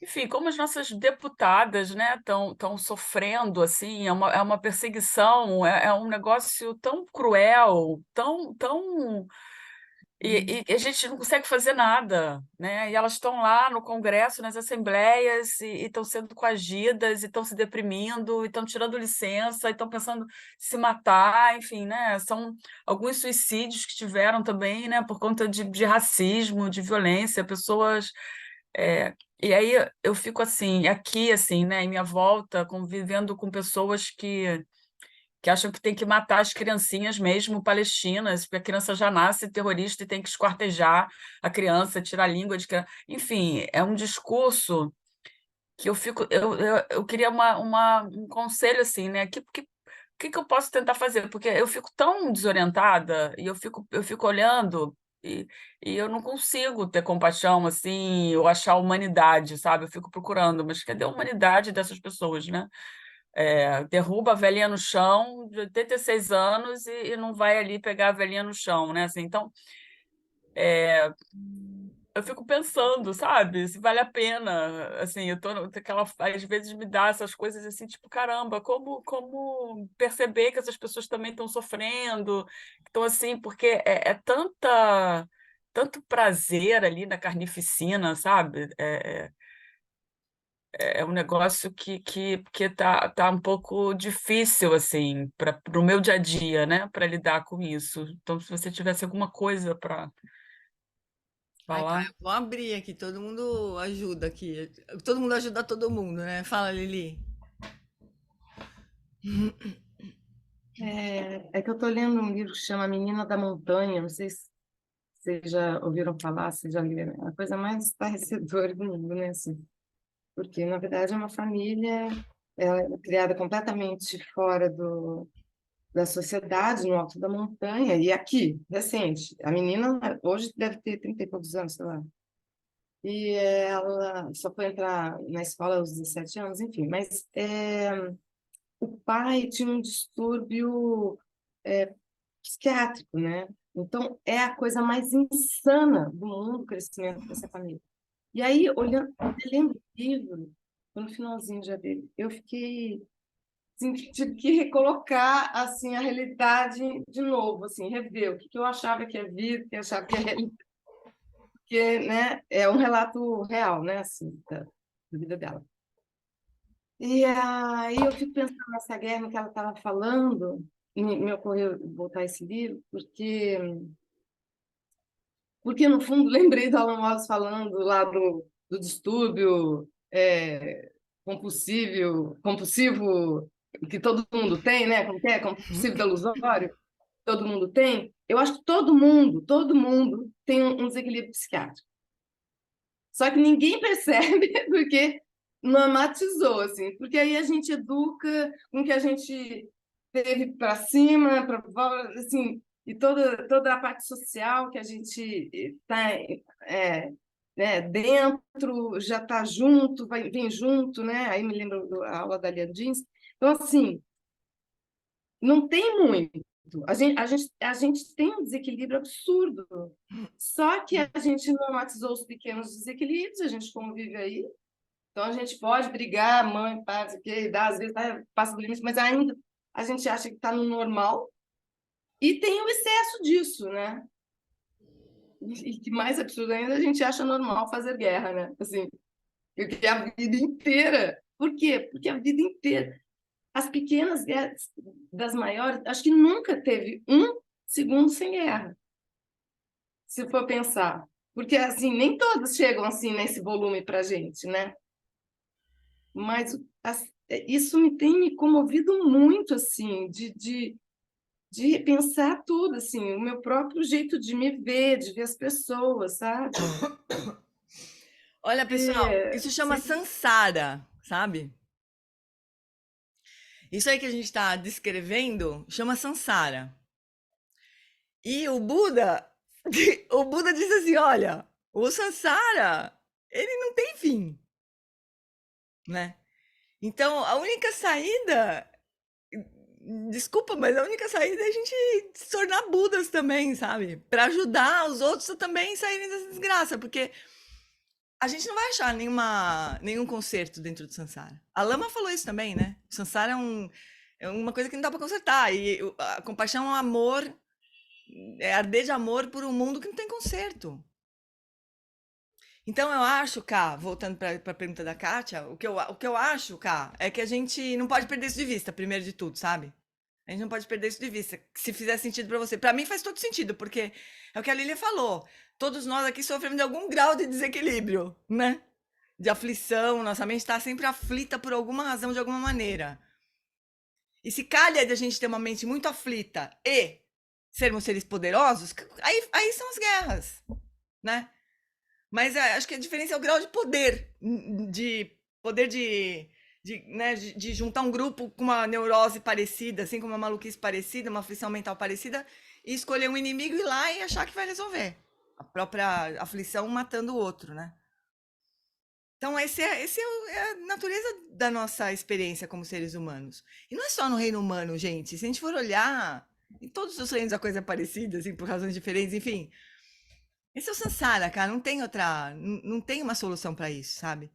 enfim, como as nossas deputadas, né, estão sofrendo, assim, é uma perseguição, é um negócio tão cruel, tão e a gente não consegue fazer nada, né? E elas estão lá no Congresso, nas assembleias, e estão sendo coagidas, e estão se deprimindo, e estão tirando licença, e estão pensando em se matar, enfim, né? São alguns suicídios que tiveram também, né? Por conta de racismo, de violência, pessoas. E aí eu fico assim, aqui, assim, né? Em minha volta, convivendo com pessoas que acham que tem que matar as criancinhas mesmo palestinas, porque a criança já nasce terrorista e tem que esquartejar a criança, tirar a língua de criança. Enfim, é um discurso que eu fico. Eu queria um conselho assim, né? Que eu posso tentar fazer? Porque eu fico tão desorientada e eu fico olhando. E, e eu não consigo ter compaixão assim, ou achar humanidade, sabe? Eu fico procurando, mas cadê a humanidade dessas pessoas, né? Derruba a velhinha no chão, de 86 anos, e não vai ali pegar a velhinha no chão, né? Assim, então, eu fico pensando, sabe, se vale a pena, assim, às vezes me dá essas coisas assim, tipo, caramba, como perceber que essas pessoas também estão sofrendo, então assim, porque tanto prazer ali na carnificina, sabe, é um negócio que tá um pouco difícil, assim, para o meu dia a dia, né, para lidar com isso, então se você tivesse alguma coisa para Ai, cara, falar. eu vou abrir aqui, todo mundo ajuda aqui. Todo mundo ajuda todo mundo, né? Fala, Lili. É que eu estou lendo um livro que chama Menina da Montanha, não sei se vocês já ouviram falar, se já leram. É a coisa mais estarrecedora do mundo, né? Assim, porque, na verdade, é uma família ela é criada completamente fora da sociedade, no alto da montanha, e aqui, recente. A menina hoje deve ter 30 e poucos anos, sei lá. E ela só foi entrar na escola aos 17 anos, enfim. Mas o pai tinha um distúrbio psiquiátrico, né? Então, é a coisa mais insana do mundo o crescimento dessa família. E aí, lendo o livro, no finalzinho já dele, eu fiquei assim, tive que recolocar assim a realidade de novo, assim, rever o que eu achava que é vida, o que eu achava que é realidade, porque, né, é um relato real, né, assim, da vida dela. E aí eu fico pensando nessa guerra que ela estava falando, e me ocorreu botar esse livro, porque no fundo lembrei do Alan Wallace falando lá do distúrbio compulsivo que todo mundo tem, né? Como que é? Compulsivo delusório, todo mundo tem. Eu acho que todo mundo tem um desequilíbrio psiquiátrico. Só que ninguém percebe porque normatizou, assim, porque aí a gente educa com que a gente teve para cima, para assim, e toda a parte social que a gente está dentro, já está junto, vem junto, né? Aí me lembro da aula da Liane Jeans. Então, assim, não tem muito. A gente tem um desequilíbrio absurdo. Só que a gente normatizou os pequenos desequilíbrios, a gente convive aí. Então, a gente pode brigar, mãe, pai, não sei o quê, dá, às vezes passa do limite, mas ainda a gente acha que está no normal. E tem o excesso disso, né? E que mais absurdo ainda, a gente acha normal fazer guerra, né? Assim, porque a vida inteira. Por quê? Porque a vida inteira. As pequenas guerras das maiores, acho que nunca teve um segundo sem guerra, se for pensar. Porque, assim, nem todas chegam assim nesse volume para a gente, né? Mas isso tem me comovido muito, assim, de repensar tudo, assim, o meu próprio jeito de me ver, de ver as pessoas, sabe? Olha, pessoal, isso chama Sansara, sabe? Isso aí que a gente está descrevendo chama Sansara. E o Buda, o Buda diz assim, olha, o Sansara, ele não tem fim, né? Então, a única saída, desculpa, mas a única saída é a gente se tornar Budas também, sabe? Para ajudar os outros a também saírem dessa desgraça, porque a gente não vai achar nenhum conserto dentro do Sansara. A Lama falou isso também, né? O Sansara é uma coisa que não dá para consertar. E a compaixão é um amor, é arder de amor por um mundo que não tem conserto. Então eu acho, Ká, voltando para a pergunta da Kátia, o que eu acho, Ká, é que a gente não pode perder isso de vista, primeiro de tudo, sabe? A gente não pode perder isso de vista. Se fizer sentido para você. Para mim faz todo sentido, porque é o que a Lília falou. Todos nós aqui sofremos de algum grau de desequilíbrio, né? De aflição, nossa mente está sempre aflita por alguma razão, de alguma maneira. E se calha de a gente ter uma mente muito aflita e sermos seres poderosos, aí são as guerras, né? Mas acho que a diferença é o grau de poder, né, de juntar um grupo com uma neurose parecida, assim, com uma maluquice parecida, uma aflição mental parecida, e escolher um inimigo e ir lá e achar que vai resolver. A própria aflição matando o outro, né? Então, esse é a natureza da nossa experiência como seres humanos. E não é só no reino humano, gente. Se a gente for olhar, em todos os reinos a coisa é parecida, assim, por razões diferentes, enfim. Esse é o Sansara, cara, não tem outra, não tem uma solução para isso, sabe?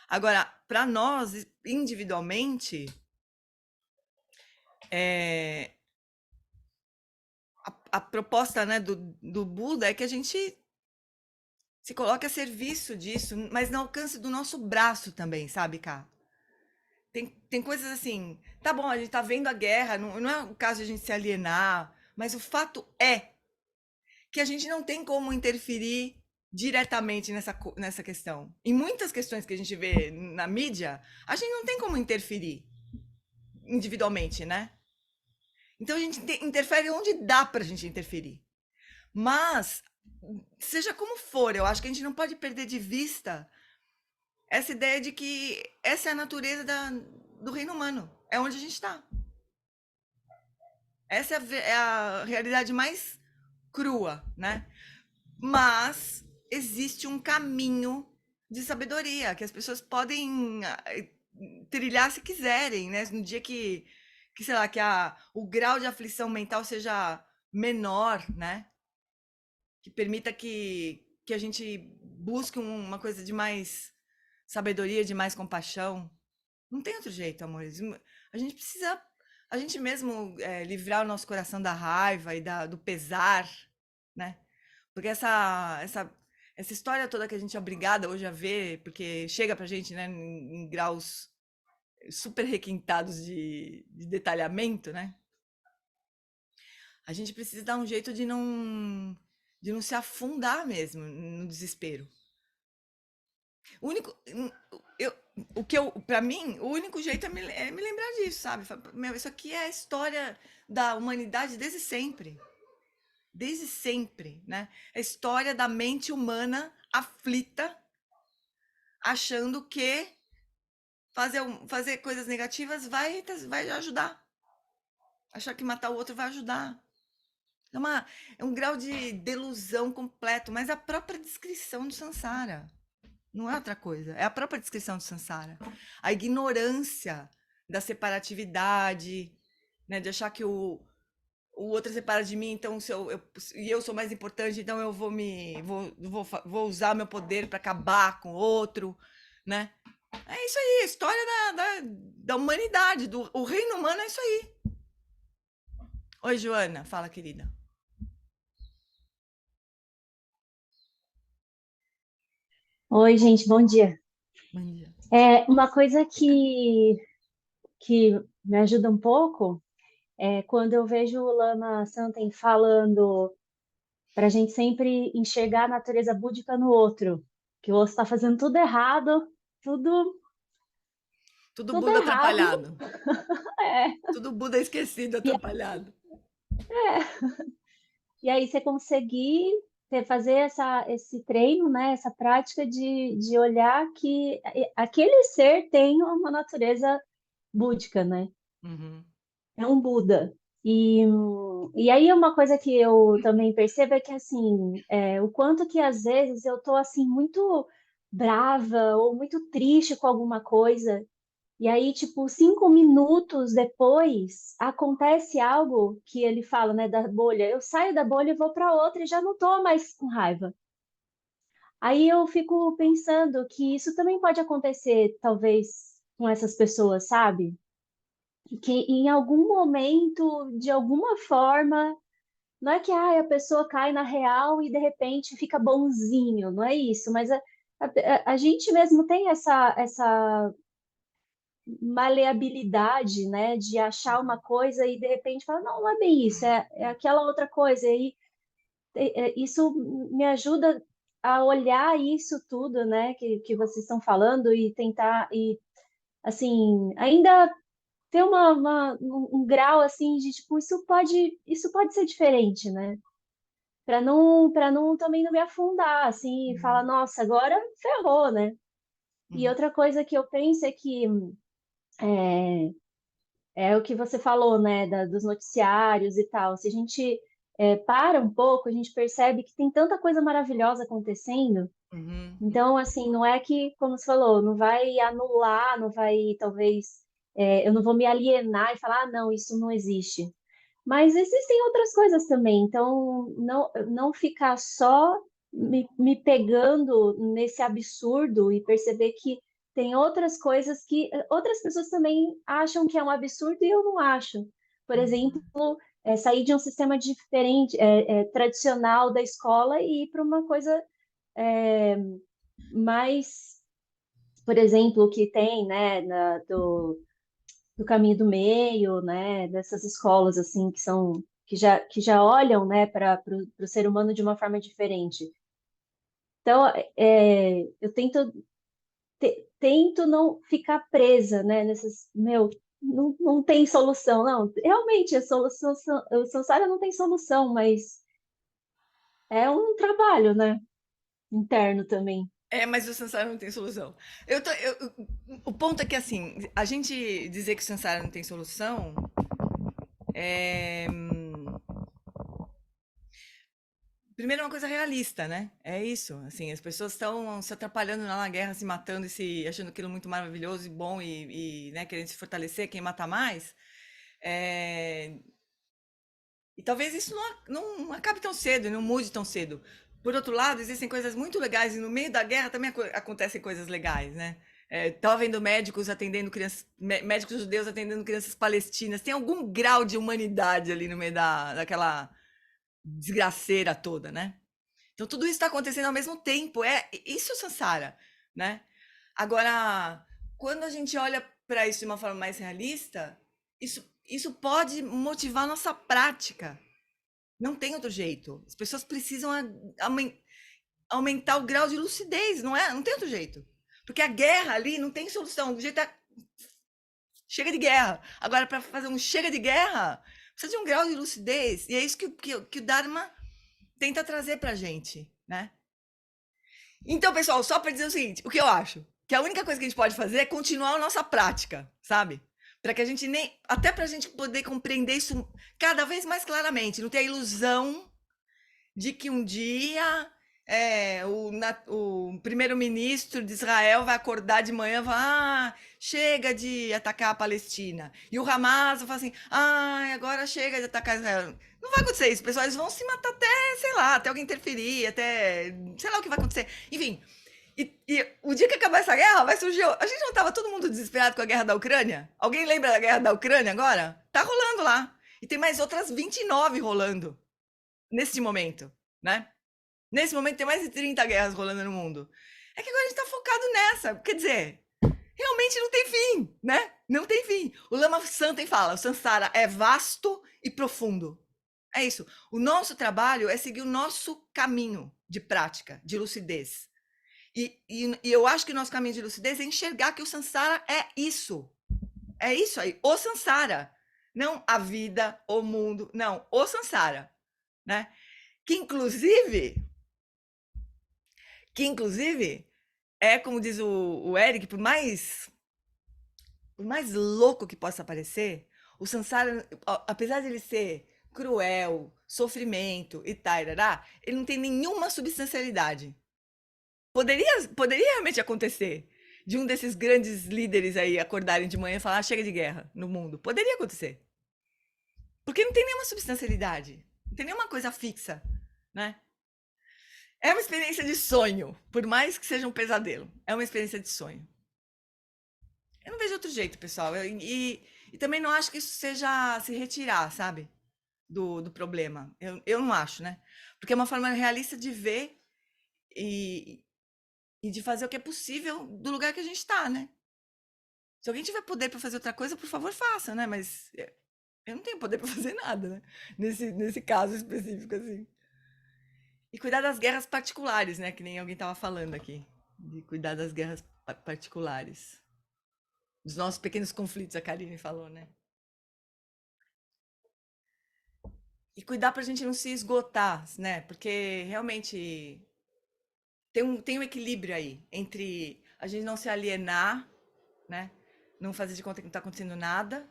Agora, para nós, individualmente, é, a proposta, né, do Buda é que a gente se coloque a serviço disso, mas no alcance do nosso braço também, sabe, cá? Tem coisas assim, tá bom, a gente tá vendo a guerra, não é o caso de a gente se alienar, mas o fato é que a gente não tem como interferir diretamente nessa questão. Em muitas questões que a gente vê na mídia, a gente não tem como interferir individualmente, né? Então a gente interfere onde dá pra gente interferir. Mas, seja como for, eu acho que a gente não pode perder de vista essa ideia de que essa é a natureza do reino humano. É onde a gente está. Essa é a realidade mais crua, né? Mas existe um caminho de sabedoria que as pessoas podem trilhar se quiserem, né? No dia que sei lá, que o grau de aflição mental seja menor, né? Que permita que a gente busque uma coisa de mais sabedoria, de mais compaixão. Não tem outro jeito, amores. A gente precisa, a gente mesmo livrar o nosso coração da raiva e do pesar, né? Porque essa história toda que a gente é obrigada hoje a ver, porque chega pra gente, né, em graus super requintados de detalhamento, né? A gente precisa dar um jeito de não se afundar mesmo no desespero. O único, eu, o que eu, para mim, o único jeito é me lembrar disso, sabe? Meu, isso aqui é a história da humanidade desde sempre, né? A história da mente humana aflita, achando que fazer coisas negativas vai ajudar. Achar que matar o outro vai ajudar. É um grau de delusão completo, mas a própria descrição do Sansara. Não é outra coisa, é a própria descrição do Sansara. A ignorância da separatividade, né, de achar que o outro é separado de mim, então se eu sou mais importante, então eu vou usar meu poder para acabar com o outro, né? É isso aí, a história da humanidade, o reino humano é isso aí. Oi, Joana, fala, querida. Oi, gente, bom dia. Bom dia. Uma coisa que me ajuda um pouco é quando eu vejo o Lama Santen falando para a gente sempre enxergar a natureza búdica no outro, que o outro está fazendo tudo errado, tudo, Tudo tudo Buda errado. atrapalhado. É. Tudo Buda esquecido, E, atrapalhado. e aí você conseguir fazer esse treino, né, essa prática de olhar que aquele ser tem uma natureza búdica, né? Uhum. É um Buda. E aí uma coisa que eu também percebo é que assim, o quanto que às vezes eu tô assim muito brava ou muito triste com alguma coisa, e aí tipo 5 minutos depois acontece algo que ele fala, né, da bolha. Eu saio da bolha e vou para outra e já não tô mais com raiva. Aí eu fico pensando que isso também pode acontecer, talvez, com essas pessoas, sabe? Que em algum momento, de alguma forma, não é que a pessoa cai na real e de repente fica bonzinho, não é isso, mas a gente mesmo tem essa maleabilidade, né, de achar uma coisa e de repente falar, não, não é bem isso, é aquela outra coisa, e aí isso me ajuda a olhar isso tudo, né, que vocês estão falando e tentar, e assim, ainda ter um grau assim de tipo, isso pode ser diferente, né? Para não também não me afundar assim e falar, nossa, agora ferrou, né? E Uhum. outra coisa que eu penso é que é, é o que você falou, né, dos noticiários e tal. Se a gente para um pouco, a gente percebe que tem tanta coisa maravilhosa acontecendo. Uhum. Então, assim, não é que, como você falou, não vai anular, não vai, talvez, eu não vou me alienar e falar, ah, não, isso não existe. Mas existem outras coisas também, então não ficar só me pegando nesse absurdo e perceber que tem outras coisas que outras pessoas também acham que é um absurdo e eu não acho. Por exemplo, sair de um sistema diferente, tradicional da escola e ir para uma coisa é, mais, por exemplo, que tem, né, do caminho do meio, né, dessas escolas assim que já olham, né, para o ser humano de uma forma diferente. Então, eu tento não ficar presa, né, nessas, não tem solução, não. Realmente, a solução, o samsara não tem solução, mas é um trabalho, né, interno também. Mas o Sansara não tem solução. O ponto é que, assim, a gente dizer que o Sansara não tem solução é. Primeiro, é uma coisa realista, né? É isso. Assim, as pessoas estão se atrapalhando na guerra, se matando e achando aquilo muito maravilhoso e bom né, querendo se fortalecer, quem mata mais. É, E talvez isso não acabe tão cedo e não mude tão cedo. Por outro lado, existem coisas muito legais e no meio da guerra também acontecem coisas legais, né? Tava vendo médicos atendendo crianças, médicos judeus atendendo crianças palestinas. Tem algum grau de humanidade ali no meio daquela desgraceira toda, né? Então tudo isso está acontecendo ao mesmo tempo. Isso é Sansara, né? Agora, quando a gente olha para isso de uma forma mais realista, isso pode motivar a nossa prática. Não tem outro jeito. As pessoas precisam aumentar o grau de lucidez, não é? Não tem outro jeito. Porque a guerra ali não tem solução. O jeito é chega de guerra. Agora, para fazer um chega de guerra, precisa de um grau de lucidez. E é isso que o Dharma tenta trazer para a gente, né? Então, pessoal, só para dizer o seguinte, o que eu acho? Que a única coisa que a gente pode fazer é continuar a nossa prática, sabe? Para que a gente até para a gente poder compreender isso cada vez mais claramente, não ter a ilusão de que um dia o primeiro-ministro de Israel vai acordar de manhã e falar: chega de atacar a Palestina. E o Hamas vai falar assim: agora chega de atacar Israel. Não vai acontecer isso, pessoal. Eles vão se matar até, sei lá, até alguém interferir, até sei lá o que vai acontecer. Enfim. E o dia que acabar essa guerra, vai surgir. A gente não estava todo mundo desesperado com a guerra da Ucrânia? Alguém lembra da guerra da Ucrânia agora? Tá rolando lá. E tem mais outras 29 rolando nesse momento, né? Nesse momento tem mais de 30 guerras rolando no mundo. É que agora a gente tá focado nessa. Quer dizer, realmente não tem fim, né? Não tem fim. O Lama Santen fala, o Sansara é vasto e profundo. É isso. O nosso trabalho é seguir o nosso caminho de prática, de lucidez. E eu acho que o nosso caminho de lucidez é enxergar que o Sansara é isso. É isso aí, o Sansara. Não a vida, o mundo, não, o Sansara, né? Que inclusive é como diz o Eric, por mais louco que possa parecer, o Sansara, apesar de ele ser cruel, sofrimento e tarará, ele não tem nenhuma substancialidade. Poderia realmente acontecer de um desses grandes líderes aí acordarem de manhã e falar: chega de guerra no mundo. Poderia acontecer. Porque não tem nenhuma substancialidade. Não tem nenhuma coisa fixa, né? É uma experiência de sonho, por mais que seja um pesadelo. É uma experiência de sonho. Eu não vejo outro jeito, pessoal. E também não acho que isso seja se retirar, sabe? Do problema. Eu não acho, né? Porque é uma forma realista de ver e de fazer o que é possível do lugar que a gente está, né? Se alguém tiver poder para fazer outra coisa, por favor, faça, né? Mas eu não tenho poder para fazer nada, né? Nesse caso específico, assim. E cuidar das guerras particulares, né? Que nem alguém estava falando aqui. De cuidar das guerras particulares. Dos nossos pequenos conflitos, a Karine falou, né? E cuidar para a gente não se esgotar, né? Porque realmente tem um equilíbrio aí entre a gente não se alienar, né? Não fazer de conta que não está acontecendo nada,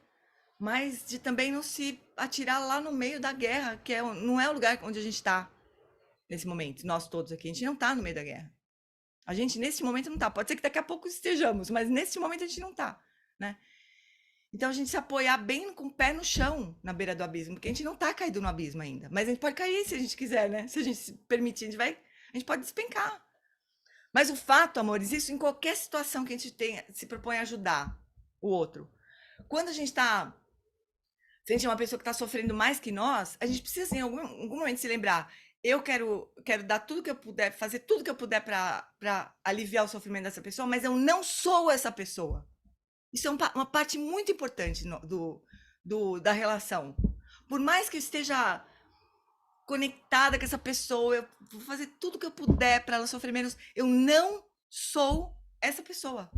mas de também não se atirar lá no meio da guerra, que não é o lugar onde a gente está nesse momento. Nós todos aqui, a gente não está no meio da guerra. A gente, nesse momento, não está. Pode ser que daqui a pouco estejamos, mas nesse momento a gente não está, né? Então, a gente se apoiar bem com o pé no chão, na beira do abismo, porque a gente não está caído no abismo ainda. Mas a gente pode cair se a gente quiser, né? Se a gente se permitir, a gente vai a gente pode despencar. Mas o fato, amores, isso em qualquer situação que a gente tenha, se propõe a ajudar o outro. Quando a gente está frente a uma pessoa que está sofrendo mais que nós, a gente precisa, assim, em algum momento, se lembrar: eu quero dar tudo que eu puder, fazer tudo que eu puder para aliviar o sofrimento dessa pessoa, mas eu não sou essa pessoa. Isso é uma parte muito importante da relação. Por mais que eu esteja conectada com essa pessoa, eu vou fazer tudo que eu puder para ela sofrer menos, eu não sou essa pessoa.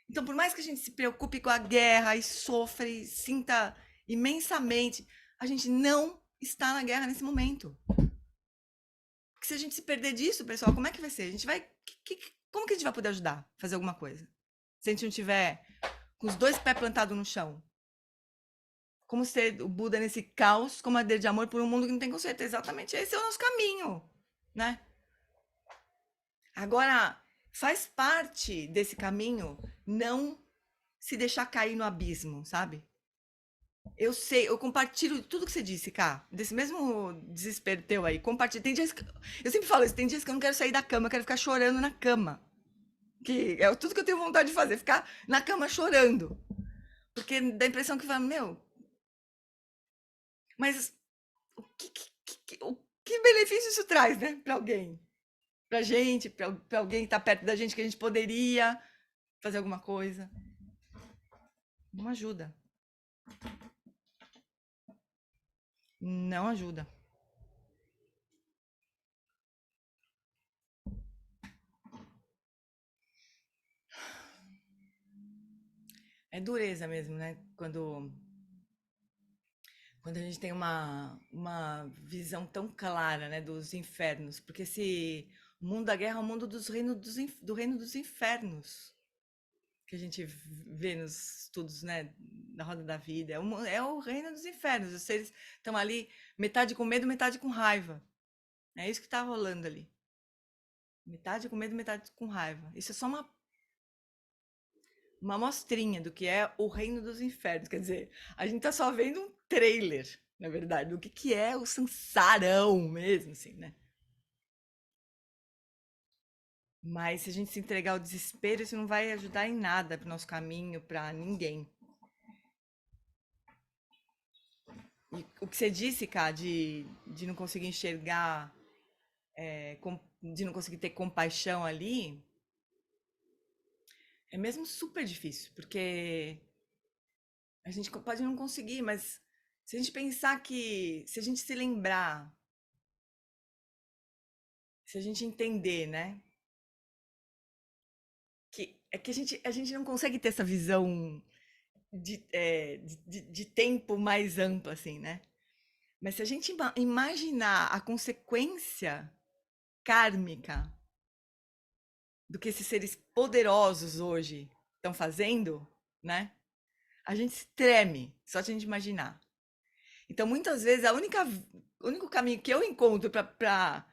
Então, por mais que a gente se preocupe com a guerra e sofra e sinta imensamente, a gente não está na guerra nesse momento. Porque se a gente se perder disso, pessoal, como é que vai ser? A gente vai. Como que a gente vai poder ajudar a fazer alguma coisa? Se a gente não tiver com os 2 pés plantados no chão. Como ser o Buda nesse caos, com madeira de amor por um mundo que não tem conserto. Exatamente, esse é o nosso caminho, né? Agora, faz parte desse caminho não se deixar cair no abismo, sabe? Eu sei, eu compartilho tudo que você disse, Cá, desse mesmo desespero teu aí. Compartilho. Tem dias que, eu sempre falo isso, tem dias que eu não quero sair da cama, eu quero ficar chorando na cama. Que é tudo que eu tenho vontade de fazer, ficar na cama chorando. Porque dá a impressão que fala, meu, mas o que benefício isso traz, né, para alguém? Pra gente, para alguém que tá perto da gente, que a gente poderia fazer alguma coisa. Não ajuda. Não ajuda. É dureza mesmo, né? Quando a gente tem uma visão tão clara, né, dos infernos. Porque o mundo da guerra é o mundo do reino dos infernos. Que a gente vê nos estudos, né, da roda da vida. É o reino dos infernos. Os seres estão ali, metade com medo, metade com raiva. É isso que está rolando ali. Metade com medo, metade com raiva. Isso é só uma amostrinha do que é o reino dos infernos. Quer dizer, a gente tá só vendo um trailer, na verdade, do que é o sansarão mesmo, assim, né? Mas se a gente se entregar ao desespero, isso não vai ajudar em nada pro nosso caminho, para ninguém. E o que você disse, Cá, de não conseguir enxergar, de não conseguir ter compaixão ali, é mesmo super difícil, porque a gente pode não conseguir, mas se a gente pensar se a gente se lembrar, se a gente entender, né? Que é que a gente não consegue ter essa visão de tempo mais ampla, assim, né? Mas se a gente imaginar a consequência kármica do que esses seres poderosos hoje estão fazendo, né? A gente se treme só de a gente imaginar. Então, muitas vezes, o único caminho que eu encontro para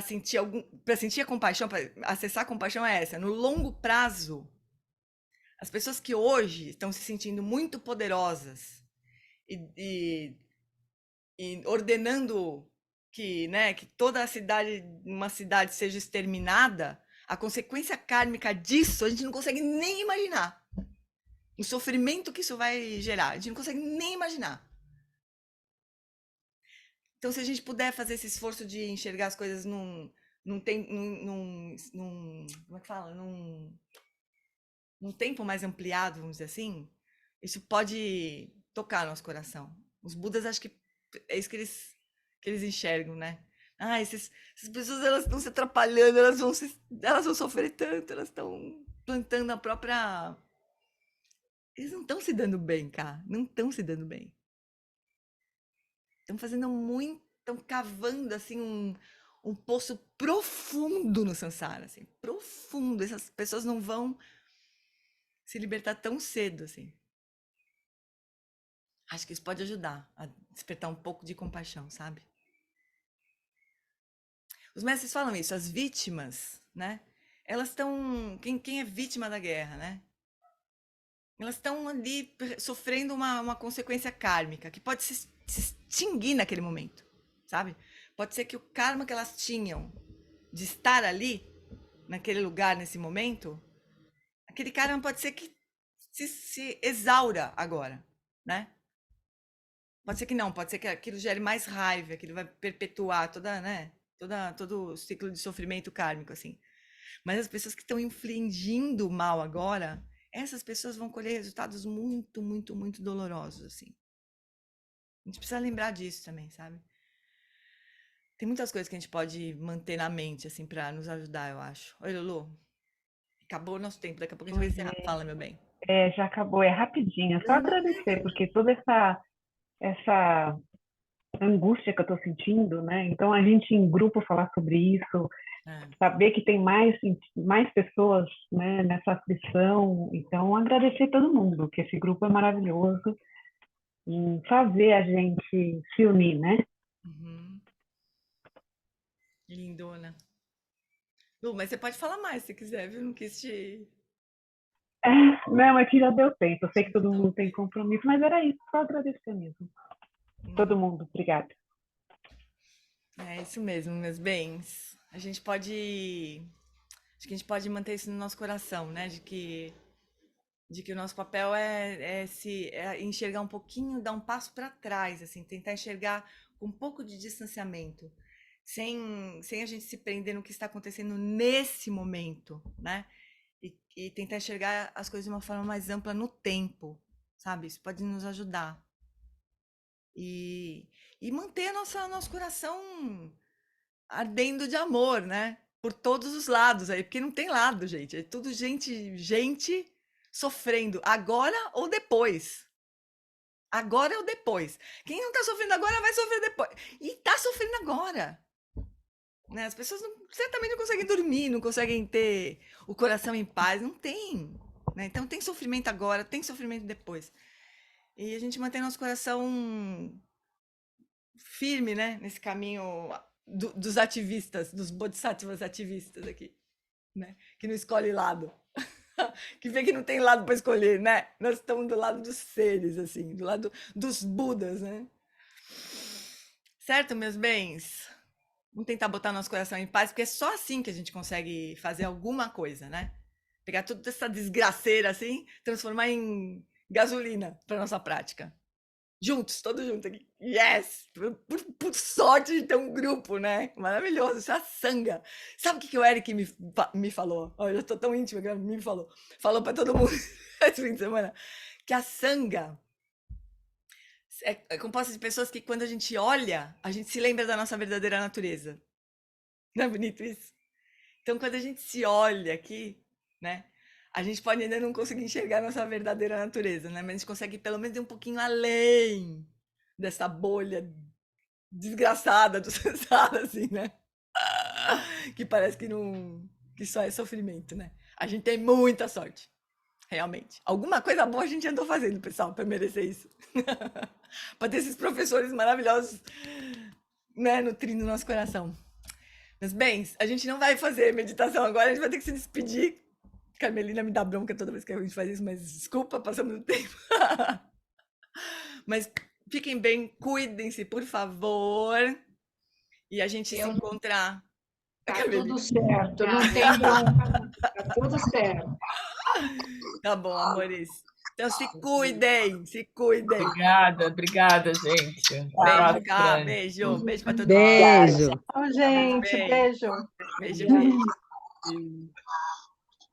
sentir a compaixão, para acessar a compaixão é essa. No longo prazo, as pessoas que hoje estão se sentindo muito poderosas e ordenando que toda uma cidade seja exterminada, a consequência kármica disso a gente não consegue nem imaginar. O sofrimento que isso vai gerar, a gente não consegue nem imaginar. Então, se a gente puder fazer esse esforço de enxergar as coisas como é que fala? Num tempo mais ampliado, vamos dizer assim, isso pode tocar nosso coração. Os Budas, acho que é isso que eles enxergam, né? Ah, essas pessoas, elas estão se atrapalhando, elas vão sofrer tanto, elas estão plantando a própria... Eles não estão se dando bem, cara. Não estão se dando bem. Estão fazendo muito, estão cavando assim um poço profundo no Sansara, assim, profundo. Essas pessoas não vão se libertar tão cedo, assim. Acho que isso pode ajudar a despertar um pouco de compaixão, sabe? Os mestres falam isso, as vítimas, né? Elas estão, quem é vítima da guerra, né? Elas estão ali sofrendo uma consequência kármica que pode se extinguir naquele momento, sabe? Pode ser que o karma que elas tinham de estar ali, naquele lugar, nesse momento, aquele cara pode ser que se exaura agora, né? Pode ser que não, pode ser que aquilo gere mais raiva, aquilo vai perpetuar todo o ciclo de sofrimento kármico, assim. Mas as pessoas que estão infligindo mal agora, essas pessoas vão colher resultados muito, muito, muito dolorosos, assim. A gente precisa lembrar disso também, sabe? Tem muitas coisas que a gente pode manter na mente, assim, para nos ajudar, eu acho. Oi, Lulu. Acabou o nosso tempo, daqui a pouco a gente vai encerrar. Fala, meu bem. Já acabou, é rapidinho. É só agradecer, porque toda essa angústia que eu estou sentindo, né? Então, a gente em grupo falar sobre isso, saber que tem mais pessoas, né, nessa aflição. Então, agradecer todo mundo, que esse grupo é maravilhoso em fazer a gente se unir, né? Uhum. Lindona. Lu, mas você pode falar mais se quiser, viu? Não quis te... Não, aqui já deu tempo. Eu sei que todo mundo tem compromisso, mas era isso, só agradecer mesmo. Todo mundo, obrigada. É isso mesmo, meus bens. Acho que a gente pode manter isso no nosso coração, né? De que o nosso papel é enxergar um pouquinho, dar um passo para trás, assim, tentar enxergar com um pouco de distanciamento, sem a gente se prender no que está acontecendo nesse momento, né? E tentar enxergar as coisas de uma forma mais ampla no tempo, sabe? Isso pode nos ajudar. E manter nosso coração ardendo de amor, né? Por todos os lados aí, porque não tem lado, gente. É tudo gente sofrendo agora ou depois. Agora ou depois. Quem não tá sofrendo agora vai sofrer depois. E tá sofrendo agora. Né? As pessoas certamente não conseguem dormir, não conseguem ter o coração em paz. Não tem. Né? Então tem sofrimento agora, tem sofrimento depois. E a gente mantém nosso coração firme, né? Nesse caminho dos ativistas, dos bodhisattvas ativistas aqui. Né? Que não escolhe lado. Que vê que não tem lado para escolher, né? Nós estamos do lado dos seres, assim, do lado dos Budas, né? Certo, meus bens? Vamos tentar botar nosso coração em paz, porque é só assim que a gente consegue fazer alguma coisa, né? Pegar toda essa desgraceira assim, transformar em gasolina para nossa prática. Juntos, todos juntos aqui. Yes! Por sorte de ter um grupo, né? Maravilhoso, isso é a sanga. Sabe o que o Eric me falou? Olha, eu tô tão íntima que ele me falou. Falou para todo mundo esse fim de semana. Que a sanga é composta de pessoas que quando a gente olha, a gente se lembra da nossa verdadeira natureza. Não é bonito isso? Então, quando a gente se olha aqui, né? A gente pode ainda não conseguir enxergar a nossa verdadeira natureza, né? Mas a gente consegue pelo menos ir um pouquinho além dessa bolha desgraçada do sensado, assim, né? Que parece que só é sofrimento, né? A gente tem muita sorte, realmente. Alguma coisa boa a gente andou fazendo, pessoal, para merecer isso. Para ter esses professores maravilhosos, né? Nutrindo nosso coração. Mas, bens, a gente não vai fazer meditação agora, a gente vai ter que se despedir. Carmelina me dá bronca toda vez que a gente faz isso, mas desculpa, passamos do tempo. Mas fiquem bem, cuidem-se, por favor. E a gente se encontrar. Tá tudo certo, não tem bronca, tá tudo certo. Tá bom, amores. Então se cuidem, se cuidem. Obrigada, gente. Beijo, cá, beijo para todo mundo. Beijo. Tchau, gente, beijo. Beijo.